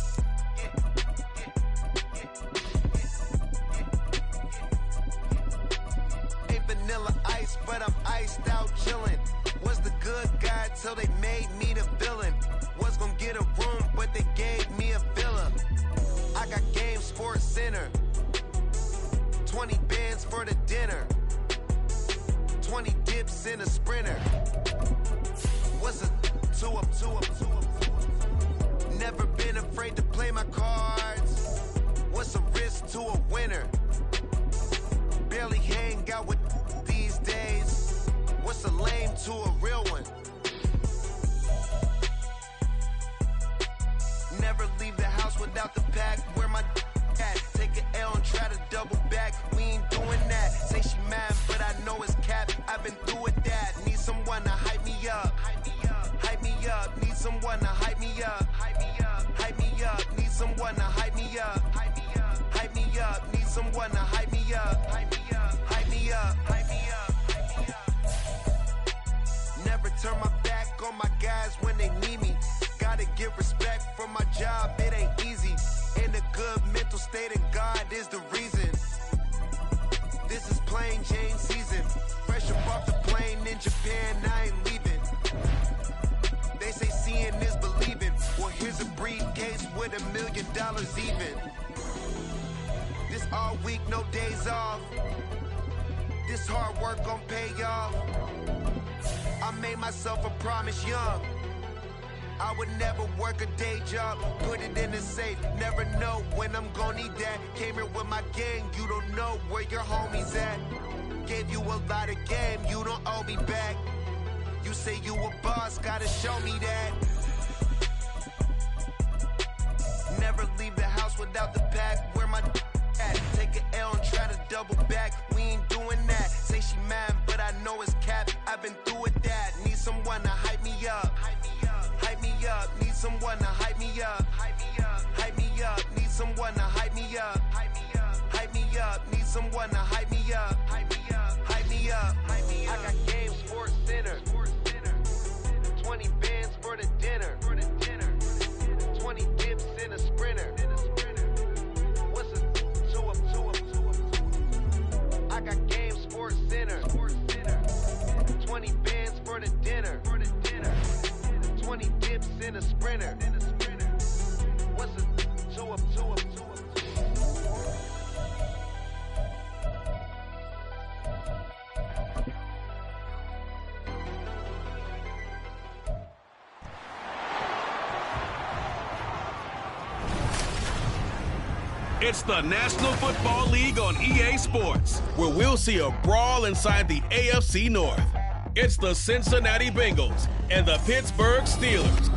Ain't vanilla ice, but I'm iced out chillin'. Was the good guy till they made me the villain. Was gonna get a room, but they gave me a villa. I got game Sports Center, 20 bands for the dinner. 20 dips in a sprinter. What's a two up? Never been afraid to play my cards. What's a risk to a winner? Barely hang out with these days. What's a lame to a real one? Never leave the house without the pack. Where my at? Take an L and try to double back. We ain't doing that. Say she mad, but I know it's cap. I've been through with that. Need someone to hype me up. Hype me up. Need someone to hype me up. Hype me up. Need someone to hype me up. Hype me up. Need someone to hype me up. Hype me up. Never turn my back on my guys when they need me. Gotta give respect for my job, it ain't easy. In a good mental state, and God is the reason. This is plain Jane season. Fresh up off the plane in Japan, I ain't leaving. They say seeing is believing. Well, here's a briefcase with $1 million even. This all week, no days off. This hard work gon' pay off. I made myself a promise young. I would never work a day job, put it in the safe. Never know when I'm gon' need that. Came here with my gang, you don't know where your homies at. Gave you a lot of game, you don't owe me back. You say you a boss, gotta show me that. Never leave the house without the pack. Where my at? Take an L and try to double back. We ain't doing that. Say she mad, but I know it's cap. I've been through with that. Need someone to hype me up. Hype me up. Need someone to hype me up. Hype me up. Need someone to hype me up. Hype me up. Need someone to hype me up. Hype me up. I got game, Sports Center. 20 bands for the dinner. 20 dips in a sprinter. What's a two up? I got game, Sports Center. 20 bands for the dinner. 20 dips in a sprinter. What's a two up? It's the National Football League on EA Sports, where we'll see a brawl inside the AFC North. It's the Cincinnati Bengals and the Pittsburgh Steelers.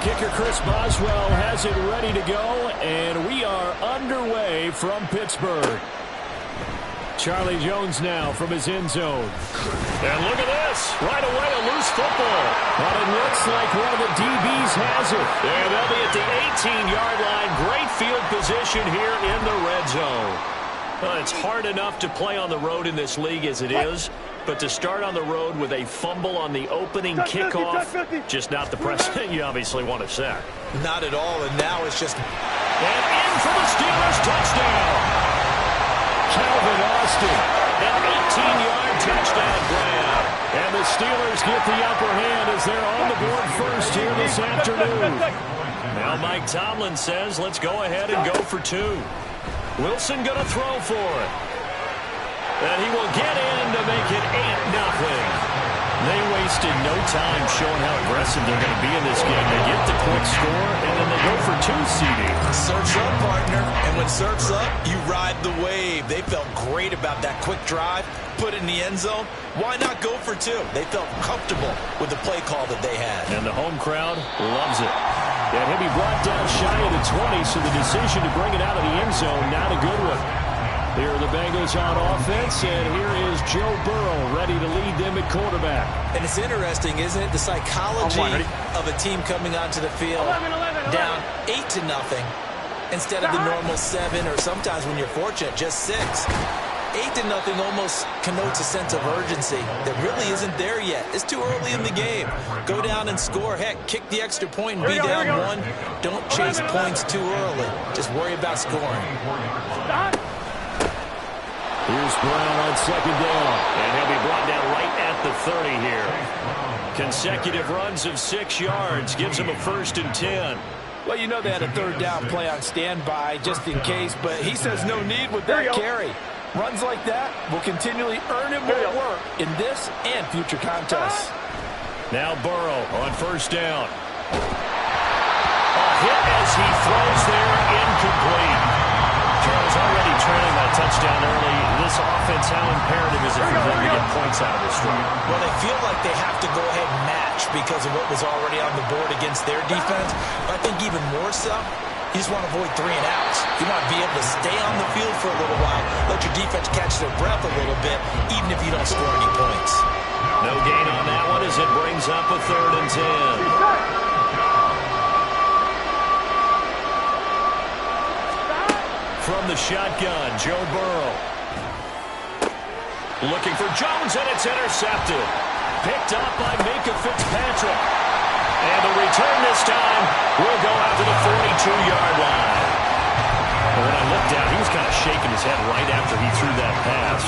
Kicker Chris Boswell has it ready to go, and we are underway from Pittsburgh. Charlie Jones now from his end zone. And look at this. Right away, a loose football. But it looks like one of the DBs has it. And they'll be at the 18-yard line. Great field position here in the red zone. Well, it's hard enough to play on the road in this league as it is. But to start on the road with a fumble on the opening kickoff, just not the precedent you obviously want to set. Not at all, and now it's just... And in for the Steelers, touchdown! Calvin Austin. An 18-yard touchdown grab. And the Steelers get the upper hand as they're on the board first here this afternoon. Now Mike Tomlin says, let's go ahead and go for two. Wilson going to throw for it. And he will get in to make it 8-0. They wasted no time showing how aggressive they're going to be in this game. They get the quick score, and then they go for two, CD. Surf's up, partner. And when surf's up, you ride the wave. They felt great about that quick drive, put it in the end zone. Why not go for two? They felt comfortable with the play call that they had. And the home crowd loves it. And he'll be brought down shy of the 20, so the decision to bring it out of the end zone, not a good one. Here are the Bengals on offense, and here is Joe Burrow ready to lead them at quarterback. And it's interesting, isn't it? The psychology of a team coming onto the field down 8-0 instead of the normal 7, or sometimes when you're fortunate, just 6. 8-0 almost connotes a sense of urgency that really isn't there yet. It's too early in the game. Go down and score. Heck, kick the extra point and be down 1. Don't chase points too early. Just worry about scoring. Here's Brown on second down. And he'll be brought down right at the 30 here. Consecutive runs of 6 yards gives him a 1st and 10. Well, you know they had a 3rd down play on standby just in case, but he says no need with that carry. Runs like that will continually earn him more work in this and future contests. Now Burrow on 1st down. A hit as he throws there, incomplete. Charles already trailing that touchdown early. This offense, how imperative is it for them to get points out of this one? Well, they feel like they have to go ahead and match because of what was already on the board against their defense. But I think even more so, you just want to avoid 3 and outs. You want to be able to stay on the field for a little while, let your defense catch their breath a little bit, even if you don't score any points. No gain on that one as it brings up a 3rd and 10. From the shotgun, Joe Burrow. Looking for Jones, and it's intercepted. Picked up by Minkah Fitzpatrick. And the return this time will go out to the 42-yard line. When I looked down, he was kind of shaking his head right after he threw that pass.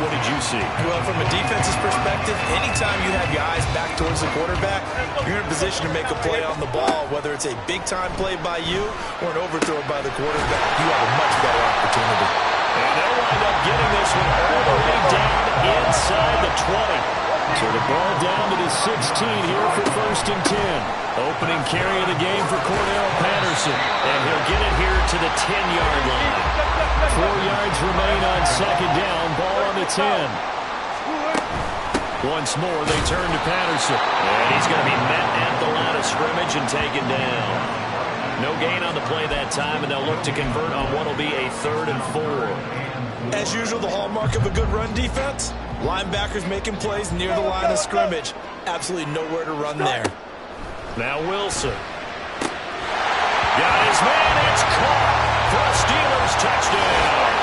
What did you see? Well, from a defense's perspective, anytime you have your eyes back towards the quarterback, you're in a position to make a play on the ball, whether it's a big-time play by you or an overthrow by the quarterback. You have a much better opportunity. And they'll wind up getting this one all the way down inside the 20. So the ball down to the 16 here for 1st and 10. Opening carry of the game for Cordell Patterson. And he'll get it here to the 10-yard line. 4 yards remain on 2nd down. Ball on the 10. Once more, they turn to Patterson. And he's going to be met at the line of scrimmage and taken down. No gain on the play that time, and they'll look to convert on what will be a 3rd and 4. As usual, the hallmark of a good run defense, linebackers making plays near the line of scrimmage. Absolutely nowhere to run there. Now Wilson. Got his man. It's caught for a Steelers touchdown.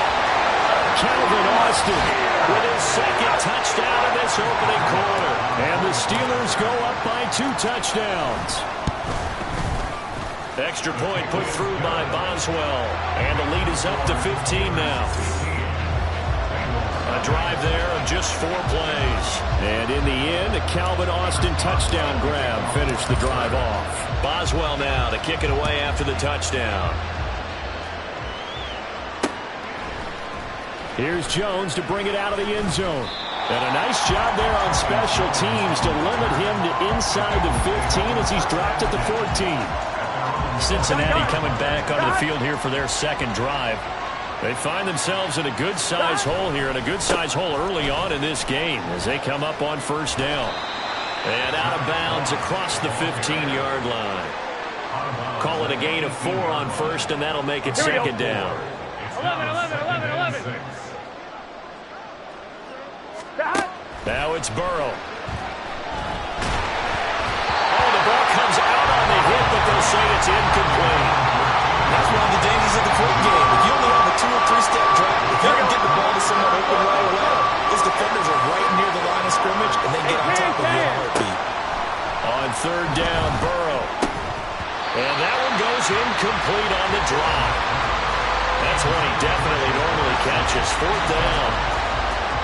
Calvin Austin with his 2nd touchdown in this opening quarter. And the Steelers go up by 2 touchdowns. Extra point put through by Boswell. And the lead is up to 15 now. A drive there of just 4 plays. And in the end, a Calvin Austin touchdown grab finished the drive off. Boswell now to kick it away after the touchdown. Here's Jones to bring it out of the end zone. And a nice job there on special teams to limit him to inside the 15 as he's dropped at the 14. Cincinnati coming back onto the field here for their 2nd drive. They find themselves in a good-size hole here, and a good-size hole early on in this game as they come up on 1st down. And out of bounds across the 15-yard line. Call it a gain of 4 on 1st, and that'll make it 2nd down. 11. Now it's Burrow. Oh, the ball comes out on the hit, but they'll say it's incomplete. That's one of the dangers of the quick game. If you only have a 2 or 3-step drop, if you can get the ball to someone open right away, those defenders are right near the line of scrimmage, and they get on top of you in a heartbeat. On 3rd down, Burrow. And that one goes incomplete on the drop. That's one he definitely normally catches. 4th down.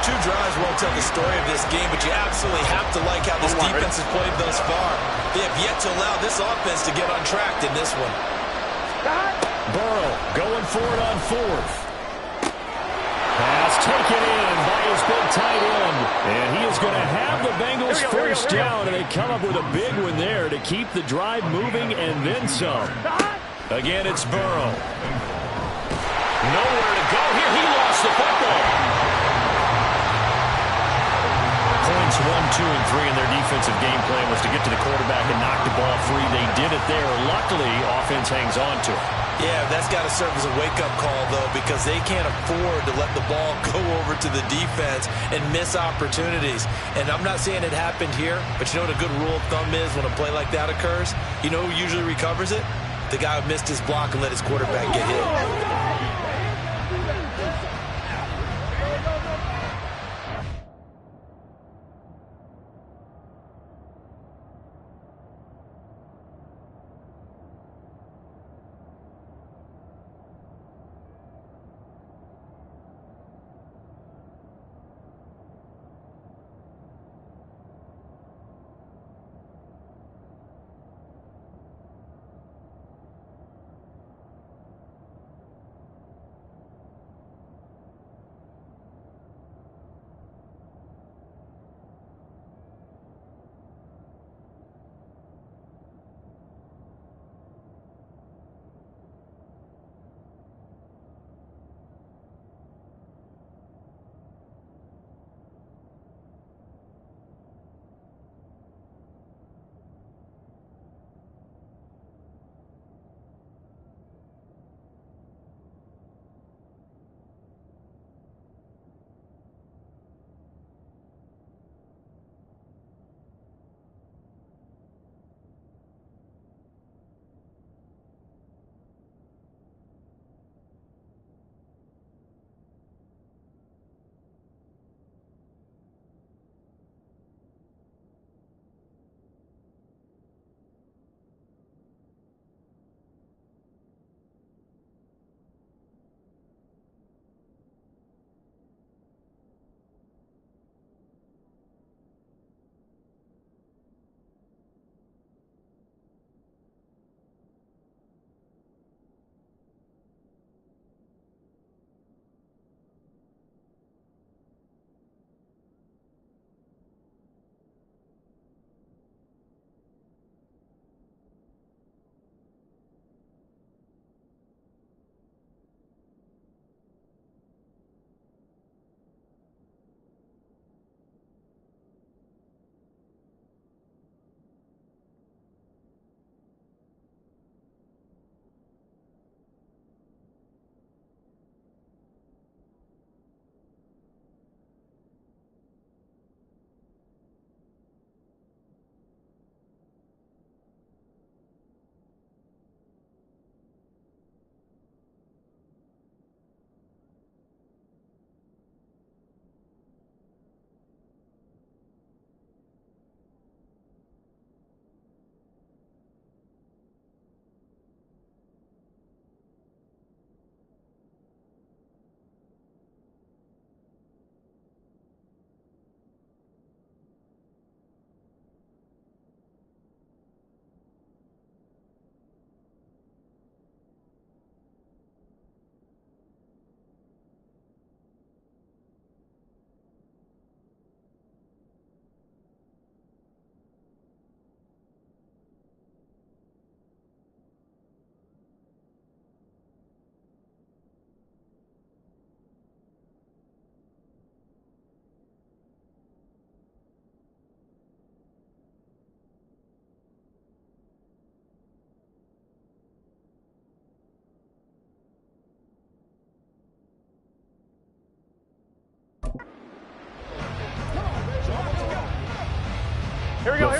2 drives won't tell the story of this game, but you absolutely have to like how this defense has played thus far. They have yet to allow this offense to get untracked in this one. Burrow going for it on 4th. Pass taken in by his big tight end. And he is going to have the Bengals 1st down, and they come up with a big one there to keep the drive moving and then some. Again, it's Burrow. Nowhere to go here. He lost the football. Points 1, 2, and 3 in their defensive game plan was to get to the quarterback and knock the ball free. They did it there. Luckily, offense hangs on to it. Yeah, that's got to serve as a wake-up call, though, because they can't afford to let the ball go over to the defense and miss opportunities. And I'm not saying it happened here, but you know what a good rule of thumb is when a play like that occurs? You know who usually recovers it? The guy who missed his block and let his quarterback get hit.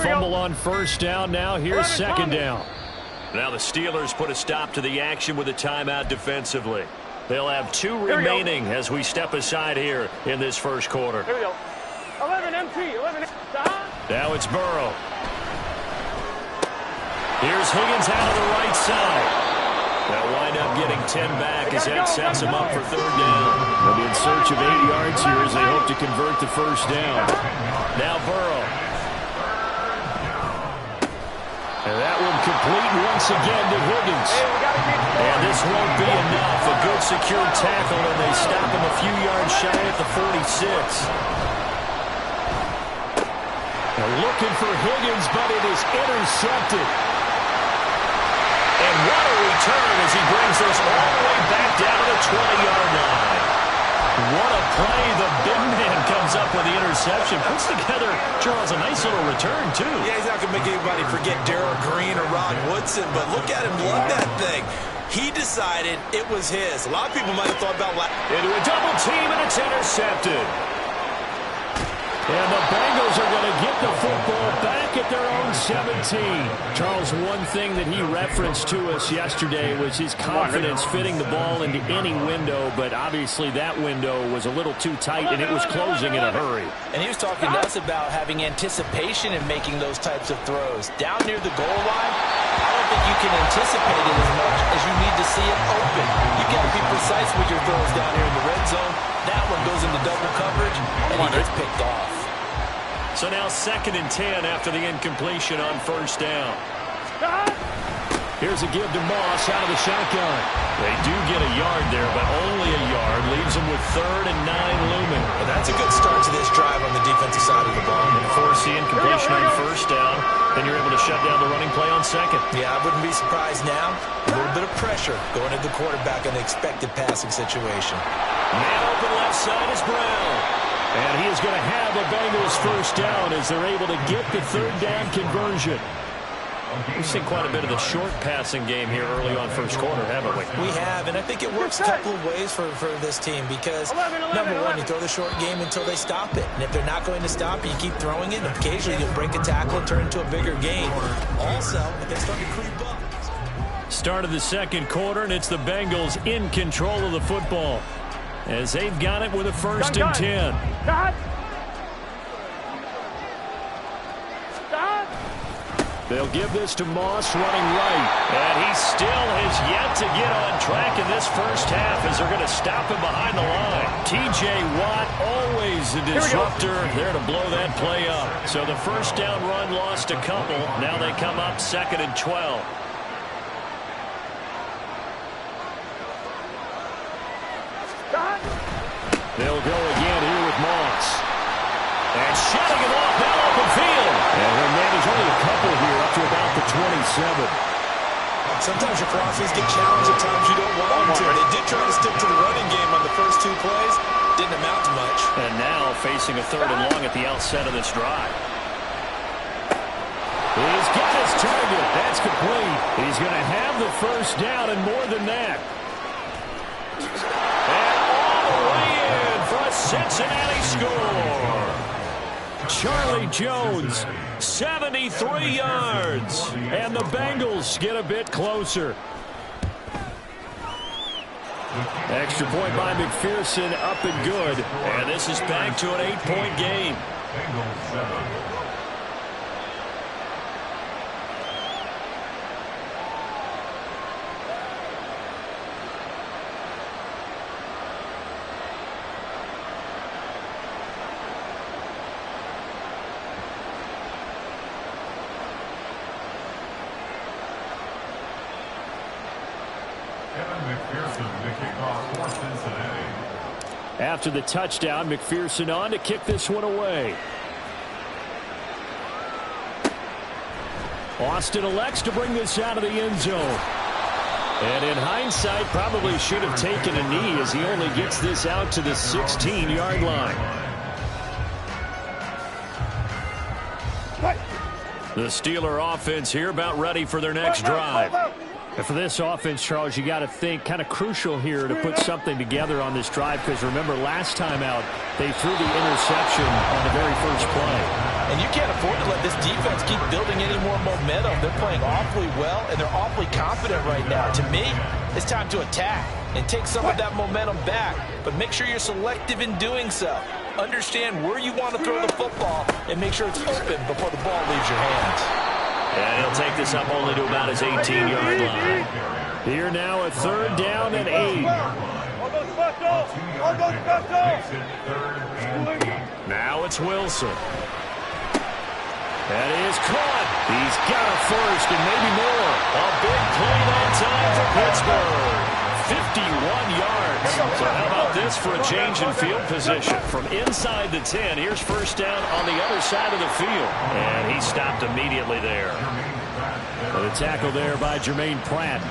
fumble on first down. Now here's second down. Now the Steelers put a stop to the action with a timeout defensively. They'll have 2 remaining as we step aside here in this first quarter. Here we go. 11 MT. 11 MT. Now it's Burrow. Here's Higgins out of the right side. They'll wind up getting 10 back as that sets them up for third down. They'll be in search of 8 yards here as they hope to convert the first down. Now Burrow. And that one complete once again to Higgins. And this won't be enough. A good secured tackle, and they stop him a few yards shy at the 46. They're looking for Higgins, but it is intercepted. And what a return as he brings us all the way back down to the 20-yard line. What a play. The big man comes up with the interception. Puts together, Charles, a nice little return, too. Yeah, he's not going to make anybody forget Darrell Green or Rod Woodson, but look at him love that thing. He decided it was his. A lot of people might have thought about into a double team, and it's intercepted. And the Bengals are going to get the football back at their own 17. Charles, one thing that he referenced to us yesterday was his confidence fitting the ball into any window, but obviously that window was a little too tight, and it was closing in a hurry. And he was talking to us about having anticipation in making those types of throws. Down near the goal line, I don't think you can anticipate it as much as you need to see it open. You got to be precise with your throws down here in the red zone. That one goes into double coverage, and he gets picked off. So now 2nd and 10 after the incompletion on first down. Here's a give to Moss out of the shotgun. They do get a yard there, but only a yard. Leaves them with 3rd and 9 looming. Well, that's a good start to this drive on the defensive side of the ball. Force the incompletion on first down. Then you're able to shut down the running play on 2nd. Yeah, I wouldn't be surprised now. A little bit of pressure going at the quarterback in an expected passing situation. Man open left side is Brown. And he is going to have a Bengals first down as they're able to get the 3rd down conversion. We've seen quite a bit of the short passing game here early on first quarter, haven't we? We have, and I think it works a couple of ways for this team because, number one, you throw the short game until they stop it. And if they're not going to stop it, you keep throwing it, and occasionally you'll break a tackle and turn it into a bigger game. Also, if they start to creep up. Start of the 2nd quarter, and it's the Bengals in control of the football as they've got it with a 1st and 10. They'll give this to Moss running right. And he still has yet to get on track in this first half as they're going to stop him behind the line. T.J. Watt, always a disruptor, there to blow that play up. So the first down run lost a couple. Now they come up 2nd and 12. They'll go again here with Moss. And shutting him off now open field. And he'll manage only a couple here up to about the 27. Sometimes your crosses get challenged at times you don't want them to. They did try to stick to the running game on the first 2 plays. Didn't amount to much. And now facing a 3rd and long at the outset of this drive. He's got his target. That's complete. He's going to have the first down and more than that. And all the way in for a Cincinnati score. Charlie Jones, 73 yards. And the Bengals get a bit closer. Extra point by McPherson, up and good. And this is back to an 8-point game. Bengals 7. After the touchdown, McPherson on to kick this one away. Austin elects to bring this out of the end zone. And in hindsight, probably should have taken a knee as he only gets this out to the 16-yard line. The Steeler offense here about ready for their next drive. And for this offense, Charles, you got to think kind of crucial here to put something together on this drive because remember last time out, they threw the interception on the very first play. And you can't afford to let this defense keep building any more momentum. They're playing awfully well, and they're awfully confident right now. To me, it's time to attack and take some of that momentum back, but make sure you're selective in doing so. Understand where you want to throw the football and make sure it's open before the ball leaves your hands. And he'll take this up only to about his 18-yard line. Here now a 3rd down and 8. Now it's Wilson. That is caught. He's got a first and maybe more. A big play that time for Pittsburgh. 51 yards. So how about this for a change in field position? From inside the 10, here's first down on the other side of the field. And he stopped immediately there. The tackle there by Jermaine Pratt.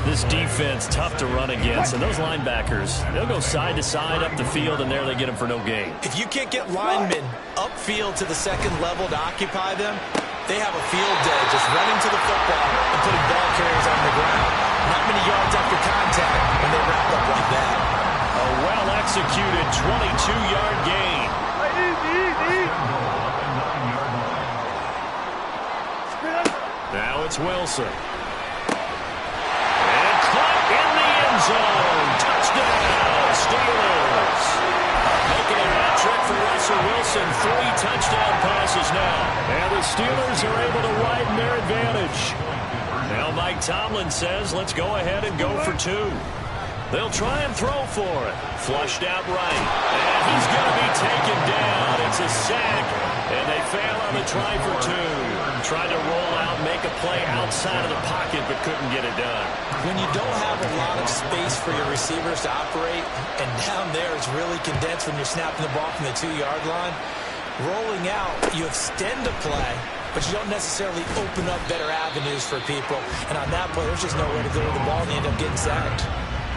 This defense, tough to run against. And those linebackers, they'll go side to side up the field, and there they get them for no gain. If you can't get linemen upfield to the second level to occupy them, they have a field day just running to the football and putting ball carriers on the ground. Not many yards after contact when they wrap up like that. A well-executed 22-yard gain. Now it's Wilson. And caught in the end zone. Touchdown, Steelers. Making a hat trick for Russell Wilson. 3 touchdown passes now. And the Steelers are able to widen their advantage. Now Mike Tomlin says, let's go ahead and go for 2. They'll try and throw for it. Flushed out right. And he's going to be taken down. It's a sack. And they fail on the try for 2. Tried to roll out, make a play outside of the pocket, but couldn't get it done. When you don't have a lot of space for your receivers to operate, and down there it's really condensed when you're snapping the ball from the 2-yard line, rolling out, you extend a play, but you don't necessarily open up better avenues for people. And on that play, there's just nowhere to go with the ball, and they end up getting sacked.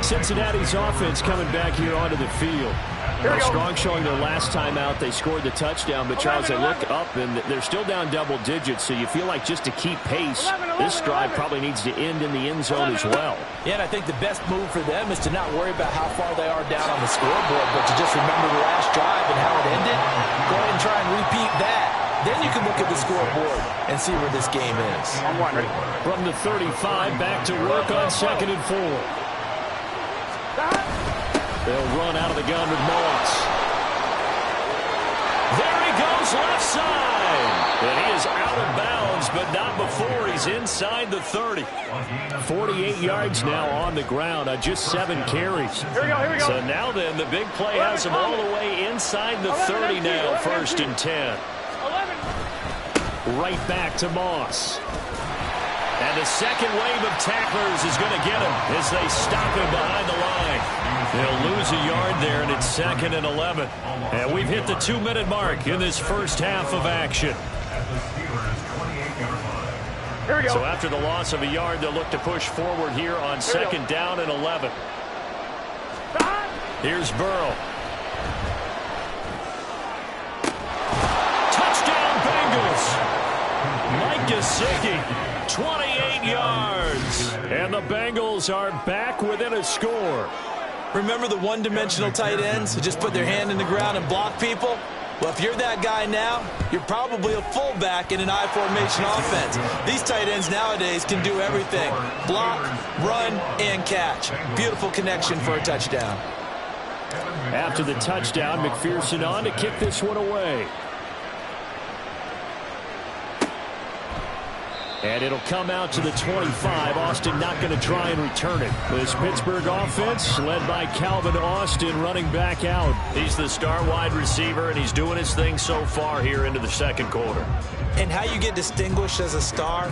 Cincinnati's offense coming back here onto the field. Strong showing their last time out. They scored the touchdown, but Charles, they look up, and they're still down double digits, so you feel like just to keep pace, this drive probably needs to end in the end zone as well. Yeah, and I think the best move for them is to not worry about how far they are down on the scoreboard, but to just remember the last drive and how it ended. Go ahead and try and repeat that. Then you can look at the scoreboard and see where this game is. From the 35, back to work on 2nd and 4. They'll run out of the gun with Moss. There he goes left side. And he is out of bounds, but not before he's inside the 30. 48 yards now on the ground on just 7 carries. Here we go. So now then, the big play has him all the way inside the 30 now, 1st and 10. Right back to Moss. And the second wave of tacklers is going to get him as they stop him behind the line. They'll lose a yard there, and it's 2nd and 11. And we've hit the 2-minute mark in this first half of action. Here we go. So after the loss of a yard, they'll look to push forward here on 2nd down and 11. Here's Burrow. Touchdown, Bengals. Mike Gesicki. 28 yards. And the Bengals are back within a score. Remember the one-dimensional tight ends who just put their hand in the ground and block people? Well, if you're that guy now, you're probably a fullback in an I-formation offense. These tight ends nowadays can do everything. Block, run, and catch. Beautiful connection for a touchdown. After the touchdown, McPherson on to kick this one away. And it'll come out to the 25. Austin not going to try and return it. This Pittsburgh offense led by Calvin Austin running back out. He's the star wide receiver, and he's doing his thing so far here into the 2nd quarter. And how you get distinguished as a star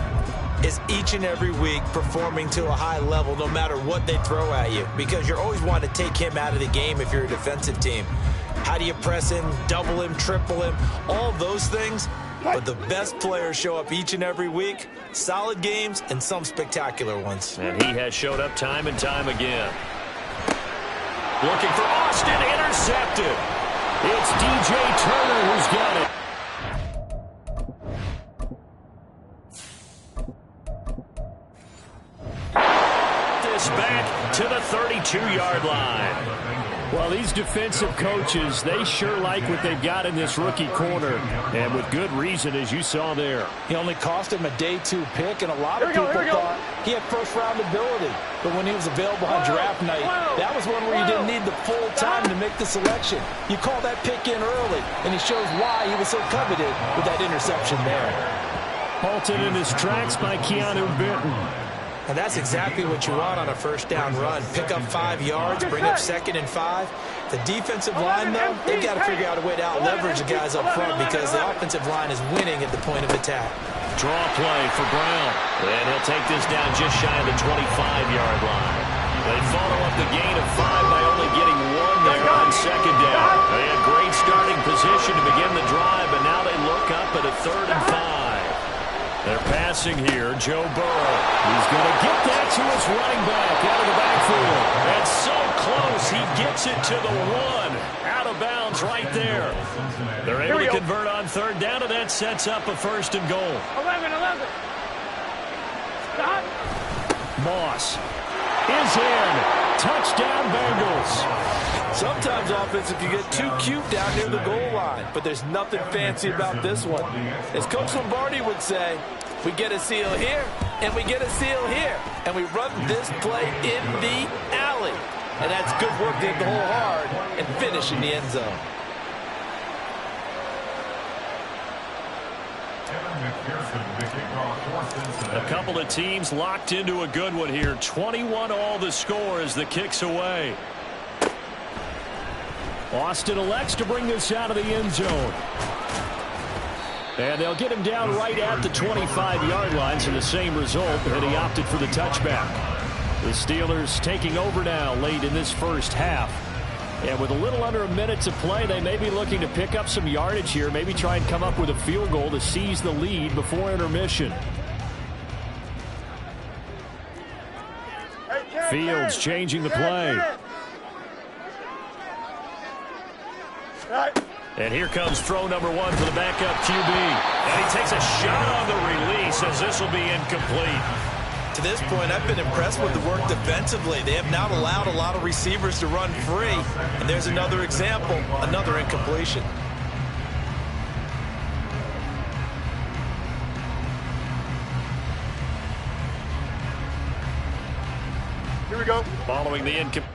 is each and every week performing to a high level no matter what they throw at you, because you're always wanting to take him out of the game if you're a defensive team. How do you press him, double him, triple him, all those things? But the best players show up each and every week. Solid games and some spectacular ones. And he has showed up time and time again. Looking for Austin, intercepted. It's DJ Turner who's got it. This back to the 32-yard line. Well, these defensive coaches, they sure like what they've got in this rookie corner, and with good reason, as you saw there. He only cost him a day 2 pick, and a lot of people thought he had first-round ability. But when he was available on draft night, that was one where you didn't need the full time to make the selection. You call that pick in early, and he shows why he was so coveted with that interception there. Halted in his tracks by Keanu Benton. And that's exactly what you want on a first down run. Pick up 5 yards, bring up 2nd and 5. The defensive line, though, they've got to figure out a way to out-leverage the guys up front because the offensive line is winning at the point of attack. Draw play for Brown. And he'll take this down just shy of the 25-yard line. They follow up the gain of 5 by only getting 1 there on 2nd down. They had great starting position to begin the drive, but now they look up at a 3rd and 5. They're passing here, Joe Burrow. He's going to get that to his running back out of the backfield. And so close, he gets it to the 1. Out of bounds right there. They're able to convert on 3rd down, and that sets up a 1st and goal. 11. Stop. Moss is in. Touchdown, Bengals. Sometimes offense, if you get too cute down near the goal line, but there's nothing fancy about this one. As Coach Lombardi would say, we get a seal here, and we get a seal here, and we run this play in the alley. And that's good work to hit the hole hard and finish in the end zone. A couple of teams locked into a good one here. 21-all the score as the kick's away. Austin elects to bring this out of the end zone. And they'll get him down right at the 25-yard line, so the same result, and he opted for the touchback. The Steelers taking over now late in this first half. And with a little under a minute to play, they may be looking to pick up some yardage here, maybe try and come up with a field goal to seize the lead before intermission. Fields changing the play. And here comes throw number 1 for the backup QB. And he takes a shot on the release as this will be incomplete. To this point, I've been impressed with the work defensively. They have not allowed a lot of receivers to run free. And there's another example, another incompletion. Here we go. Following the incomplete.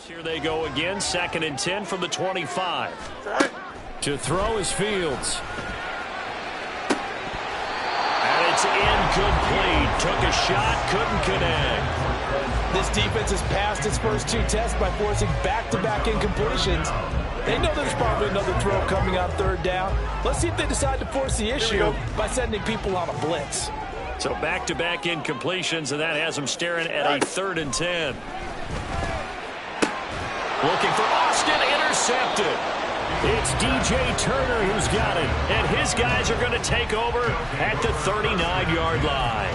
Here they go again, 2nd and 10 from the 25. To throw is Fields. And it's incomplete. Took a shot, couldn't connect. This defense has passed its first 2 tests by forcing back-to-back incompletions. They know there's probably another throw coming on 3rd down. Let's see if they decide to force the issue by sending people on a blitz. So back-to-back incompletions, and that has them staring at a 3rd and 10. Looking for Austin, intercepted. It's DJ Turner who's got it, and his guys are going to take over at the 39-yard line.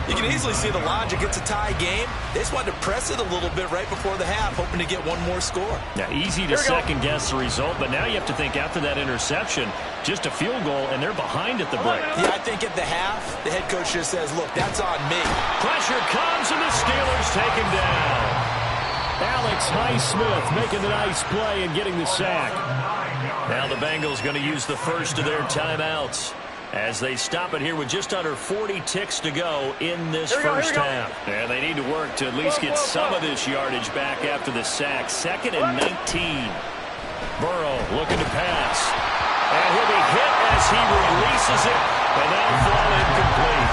You can easily see the logic. It's a tie game. They just wanted to press it a little bit right before the half, hoping to get one more score. Now, easy to second-guess the result, but now you have to think after that interception, just a field goal, and they're behind at the break. Yeah, I think at the half, the head coach just says, look, that's on me. Pressure comes, and the Steelers take him down. Alex Highsmith making the nice play and getting the sack. Now the Bengals going to use the first of their timeouts as they stop it here with just under 40 ticks to go in this first half. And they need to work to at least get some of this yardage back after the sack. 2nd and 19. Burrow looking to pass. And he'll be hit as he releases it, and that'll fall incomplete.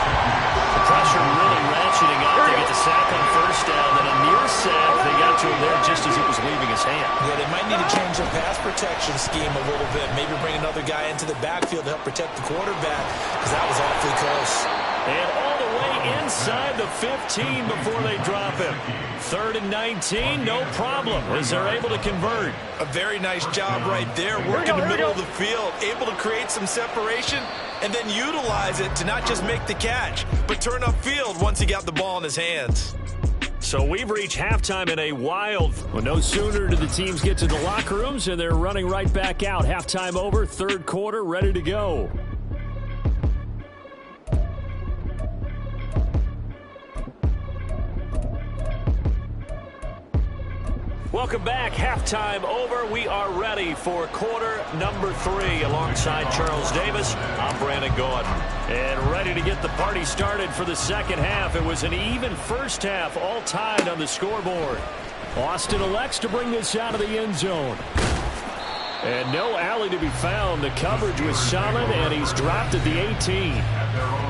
The pressure really ratcheting up. They get the sack on first down, then a near sack. They got to him there just as it was leaving his hand. Yeah, they might need to change their pass protection scheme a little bit. Maybe bring another guy into the backfield to help protect the quarterback, because that was awfully close. And all the way inside the 15 before they drop him. 3rd and 19, no problem, as they're able to convert. A very nice job right there, working the middle of the field, able to create some separation, and then utilize it to not just make the catch, but turn upfield once he got the ball in his hands. So we've reached halftime in a wild. Well, no sooner do the teams get to the locker rooms, and they're running right back out. Halftime over, 3rd quarter, ready to go. Welcome back. Halftime over. We are ready for quarter number 3. Alongside Charles Davis, I'm Brandon Gordon. And ready to get the party started for the second half. It was an even first half, all tied on the scoreboard. Austin elects to bring this out of the end zone. And no alley to be found. The coverage was solid, and he's dropped at the 18.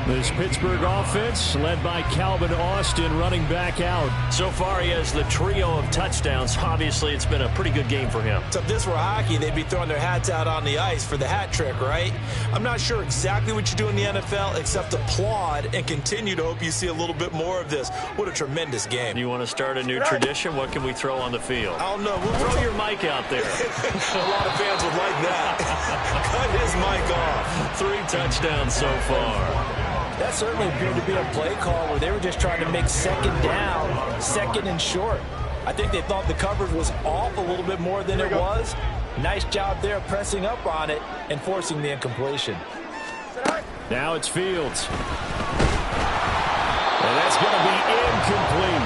This Pittsburgh offense, led by Calvin Austin, running back out. So far, he has the trio of touchdowns. Obviously, it's been a pretty good game for him. So if this were hockey, they'd be throwing their hats out on the ice for the hat trick, right? I'm not sure exactly what you do in the NFL, except applaud and continue to hope you see a little bit more of this. What a tremendous game. You want to start a new tradition? What can we throw on the field? I don't know. We'll throw your mic out there. A lot of fans would like that. Cut his mic off. 3 touchdowns so far. That certainly appeared to be a play call where they were just trying to make 2nd down, 2nd and short. I think they thought the coverage was off a little bit more than it was. Nice job there pressing up on it and forcing the incompletion. Now it's Fields. And that's going to be incomplete.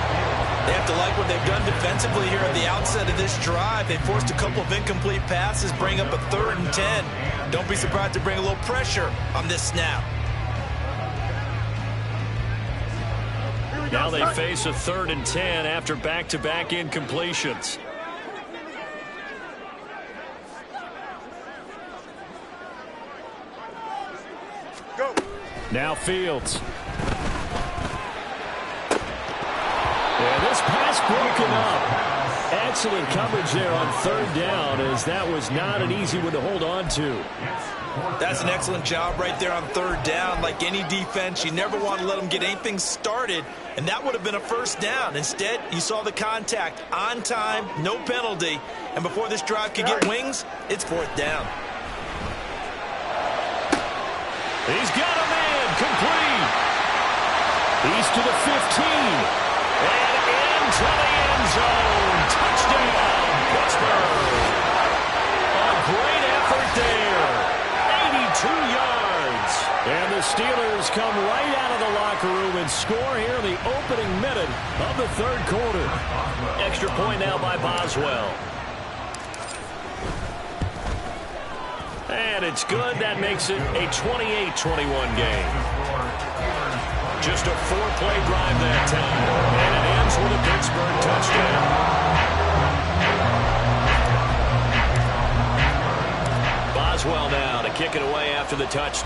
They have to like what they've done defensively here at the outset of this drive. They forced a couple of incomplete passes, bring up a 3rd and 10. Don't be surprised to bring a little pressure on this snap. Now they face a 3rd and 10 after back-to-back incompletions. Go. Now Fields. And this pass broken up. Excellent coverage there on 3rd down, as that was not an easy one to hold on to. That's an excellent job right there on 3rd down. Like any defense, you never want to let them get anything started, and that would have been a 1st down. Instead, you saw the contact on time, no penalty, and before this drive could get wings, it's 4th down. He's got a man complete. He's to the 15 and into the end zone. Touchdown, Pittsburgh. A great effort there. 82 yards. And the Steelers come right out of the locker room and score here in the opening minute of the 3rd quarter. Extra point now by Boswell. And it's good. That makes it a 28-21 game. Just a 4-play drive that time. And it ends with a Pittsburgh touchdown. Boswell now to kick it away after the touch.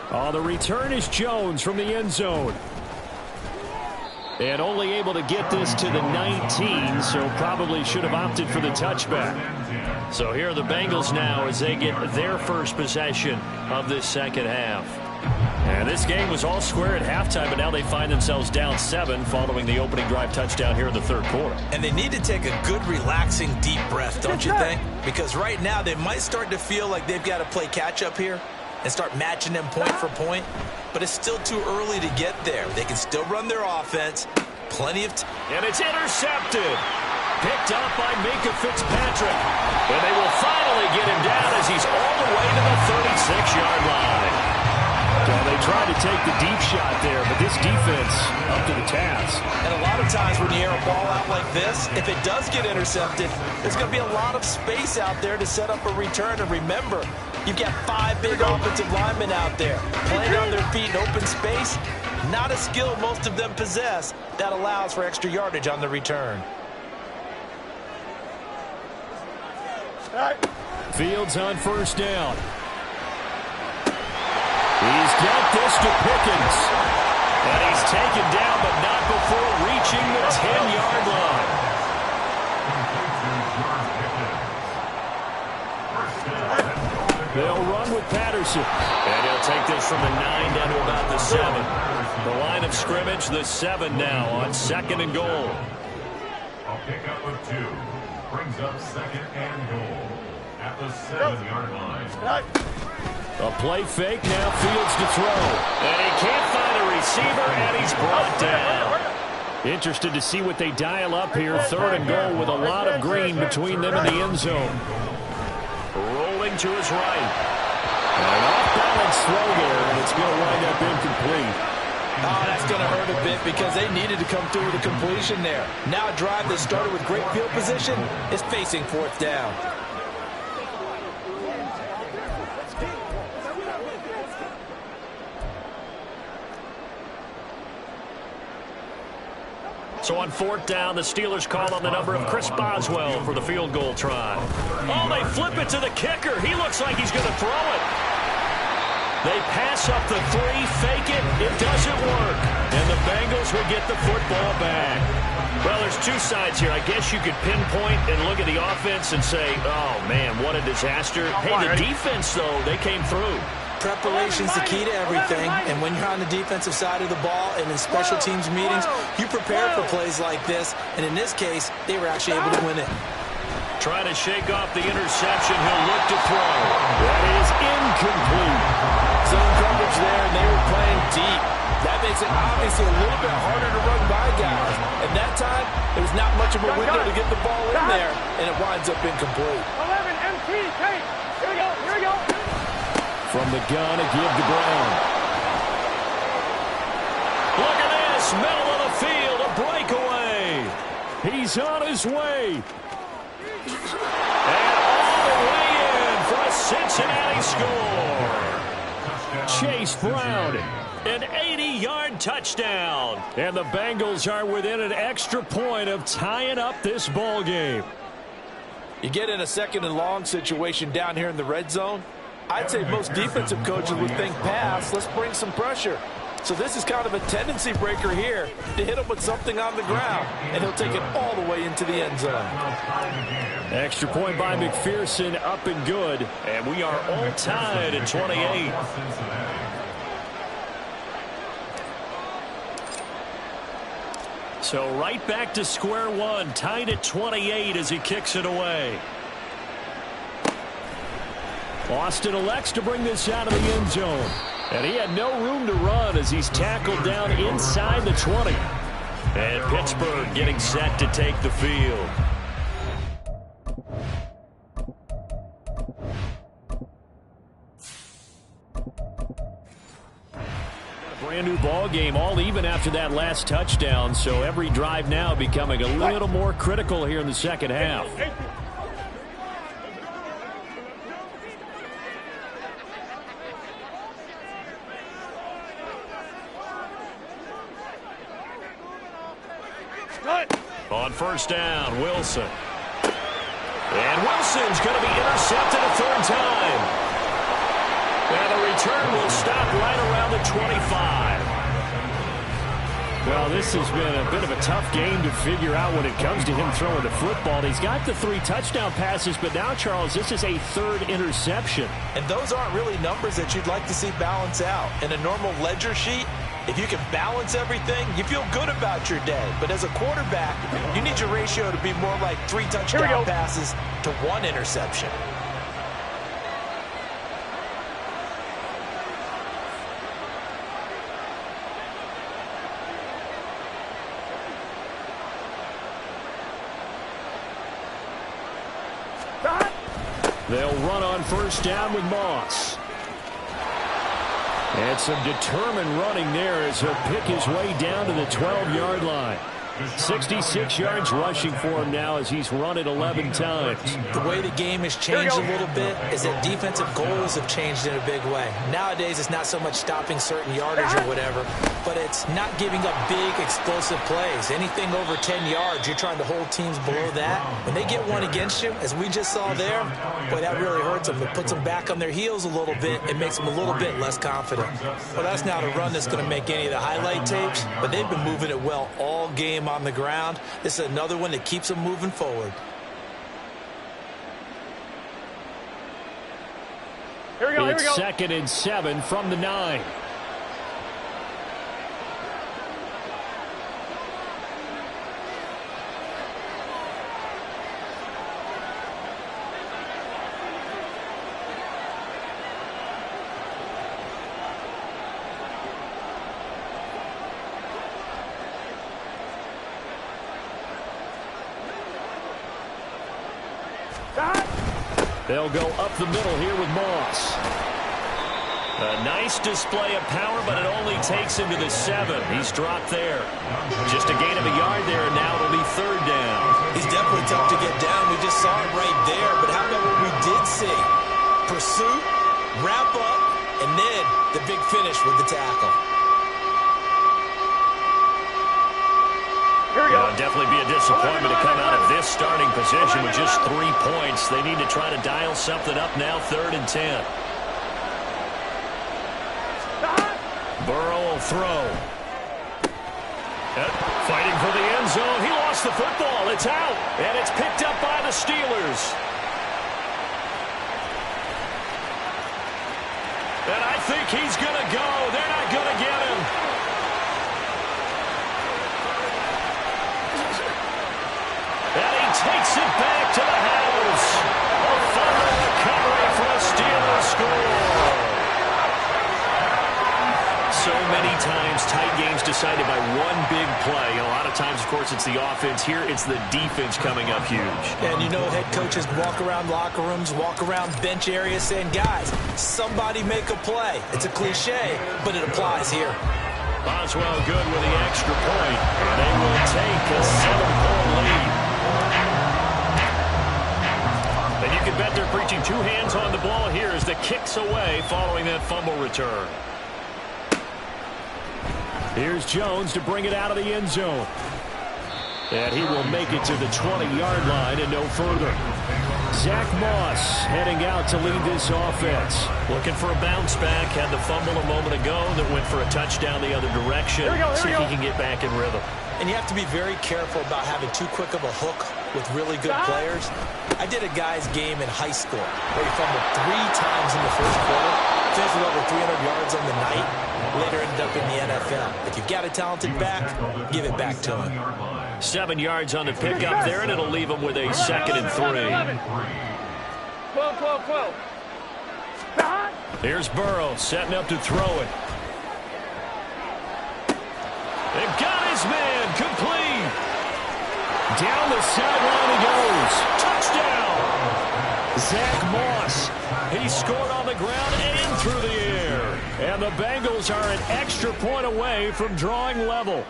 The return is Jones from the end zone. And only able to get this to the 19, so probably should have opted for the touchback. So here are the Bengals now as they get their first possession of this second half. And this game was all square at halftime, but now they find themselves down 7 following the opening drive touchdown here in the third quarter. And they need to take a good, relaxing, deep breath, don't you think? Because right now they might start to feel like they've got to play catch-up here and start matching them point for point. But it's still too early to get there. They can still run their offense. Plenty of time. And it's intercepted. Picked up by Minka Fitzpatrick. And they will finally get him down as he's all the way to the 36-yard line. Well, they tried to take the deep shot there, but this defense up to the task. And a lot of times when you air a ball out like this, if it does get intercepted, there's going to be a lot of space out there to set up a return. And remember, you've got 5 big offensive linemen out there playing on their feet in open space. Not a skill most of them possess that allows for extra yardage on the return. Fields on first down. He's got this to Pickens. And he's taken down, but not before reaching the 10-yard line. They'll run with Patterson. And he'll take this from the 9 down to about the 7. The line of scrimmage, the 7 now on 2nd and goal. A pickup of 2 brings up 2nd and goal at the 7-yard line. A play fake, now Fields to throw. And he can't find a receiver, and he's brought down. Interested to see what they dial up here. 3rd and goal with a lot of green between them and the end zone. Rolling to his right. An off-balance throw there, and it's going to wind up incomplete. Oh, that's going to hurt a bit because they needed to come through with a completion there. Now a drive that started with great field position is facing 4th down. So on 4th down, the Steelers call on the number of Chris Boswell for the field goal try. Oh, they flip it to the kicker. He looks like he's going to throw it. They pass up the 3, fake it. It doesn't work. And the Bengals will get the football back. Well, there's 2 sides here. I guess you could pinpoint and look at the offense and say, oh, man, what a disaster. Hey, the defense, though, they came through. Preparation's the key to everything, and when you're on the defensive side of the ball and in special teams meetings, you prepare for plays like this, and in this case, they were actually able to win it. Trying to shake off the interception. He'll look to throw. That is incomplete. Zone coverage there, and they were playing deep. That makes it obviously a little bit harder to run by guys. At that time, there was not much of a window to get the ball in there, and it winds up incomplete. 11 MT, hey, here we go. From the gun, a give to Brown. Look at this, middle of the field, a breakaway. He's on his way. And all the way in for a Cincinnati score. Chase Brown. An 80-yard touchdown. And the Bengals are within an extra point of tying up this ball game. You get in a 2nd and long situation down here in the red zone. I'd say most defensive coaches would think pass, let's bring some pressure. So this is kind of a tendency breaker here to hit him with something on the ground, and he'll take it all the way into the end zone. Extra point by McPherson, up and good. And we are all tied at 28. So right back to square one, tied at 28 as he kicks it away. Austin elects to bring this out of the end zone. And he had no room to run as he's tackled down inside the 20. And Pittsburgh getting set to take the field. Brand new ball game, all even after that last touchdown. So every drive now becoming a little more critical here in the second half. On first down, Wilson. And Wilson's going to be intercepted a 3rd time. And the return will stop right 25. Well, this has been a bit of a tough game to figure out when it comes to him throwing the football. He's got the 3 touchdown passes, but now, Charles, this is a 3rd interception. And those aren't really numbers that you'd like to see balance out. In a normal ledger sheet, if you can balance everything, you feel good about your day. But as a quarterback, you need your ratio to be more like 3 touchdown passes to 1 interception. They'll run on 1st down with Moss. And some determined running there as he'll pick his way down to the 12-yard line. 66 yards rushing for him now as he's run it 11 times. The way the game has changed a little bit is that defensive goals have changed in a big way. Nowadays, it's not so much stopping certain yardage or whatever, but it's not giving up big, explosive plays. Anything over 10 yards, you're trying to hold teams below that. When they get one against you, as we just saw there, boy, that really hurts them. It puts them back on their heels a little bit. It makes them a little bit less confident. Well, that's not a run that's going to make any of the highlight tapes, but they've been moving it well all game on the ground. This is another one that keeps them moving forward. Here we go, it's 2nd and 7 from the 9. They'll go up the middle here with Moss. A nice display of power, but it only takes him to the 7. He's dropped there. Just a gain of a yard there, and now it'll be 3rd down. He's definitely tough to get down. We just saw him right there, but how about what we did see? Pursuit, wrap up, and then the big finish with the tackle. It'll definitely be a disappointment to come out of this starting position with just 3 points. They need to try to dial something up now, 3rd and 10. Burrow will throw. Fighting for the end zone. He lost the football. It's out, and it's picked up by the Steelers. And I think he's going to go. They're not going to get him. And he takes it back to the house. A fumble recovery for a Steelers score. So many times tight games decided by one big play. A lot of times, of course, it's the offense. Here, it's the defense coming up huge. And you know head coaches walk around locker rooms, walk around bench areas saying, guys, somebody make a play. It's a cliche, but it applies here. Boswell good with the extra point. They will take a 7-point lead. And you can bet they're preaching 2 hands on the ball here as the kick's away following that fumble return. Here's Jones to bring it out of the end zone. And he will make it to the 20-yard line and no further. Zach Moss heading out to lead this offense. Looking for a bounce back. Had the fumble a moment ago that went for a touchdown the other direction. See if he can get back in rhythm. And you have to be very careful about having too quick of a hook with really good players. I did a guy's game in high school where he fumbled 3 times in the first quarter, finished with over 300 yards on the night, later ended up in the NFL. If you've got a talented back, give it back to him. 7 yards on the pickup there, and it'll leave him with a 2nd and 3. 12. Here's Burrow setting up to throw it. They've got his man complete. Down the sideline he goes. Touchdown. Zach Moss. He scored on the ground and through the air. And the Bengals are an extra point away from drawing level.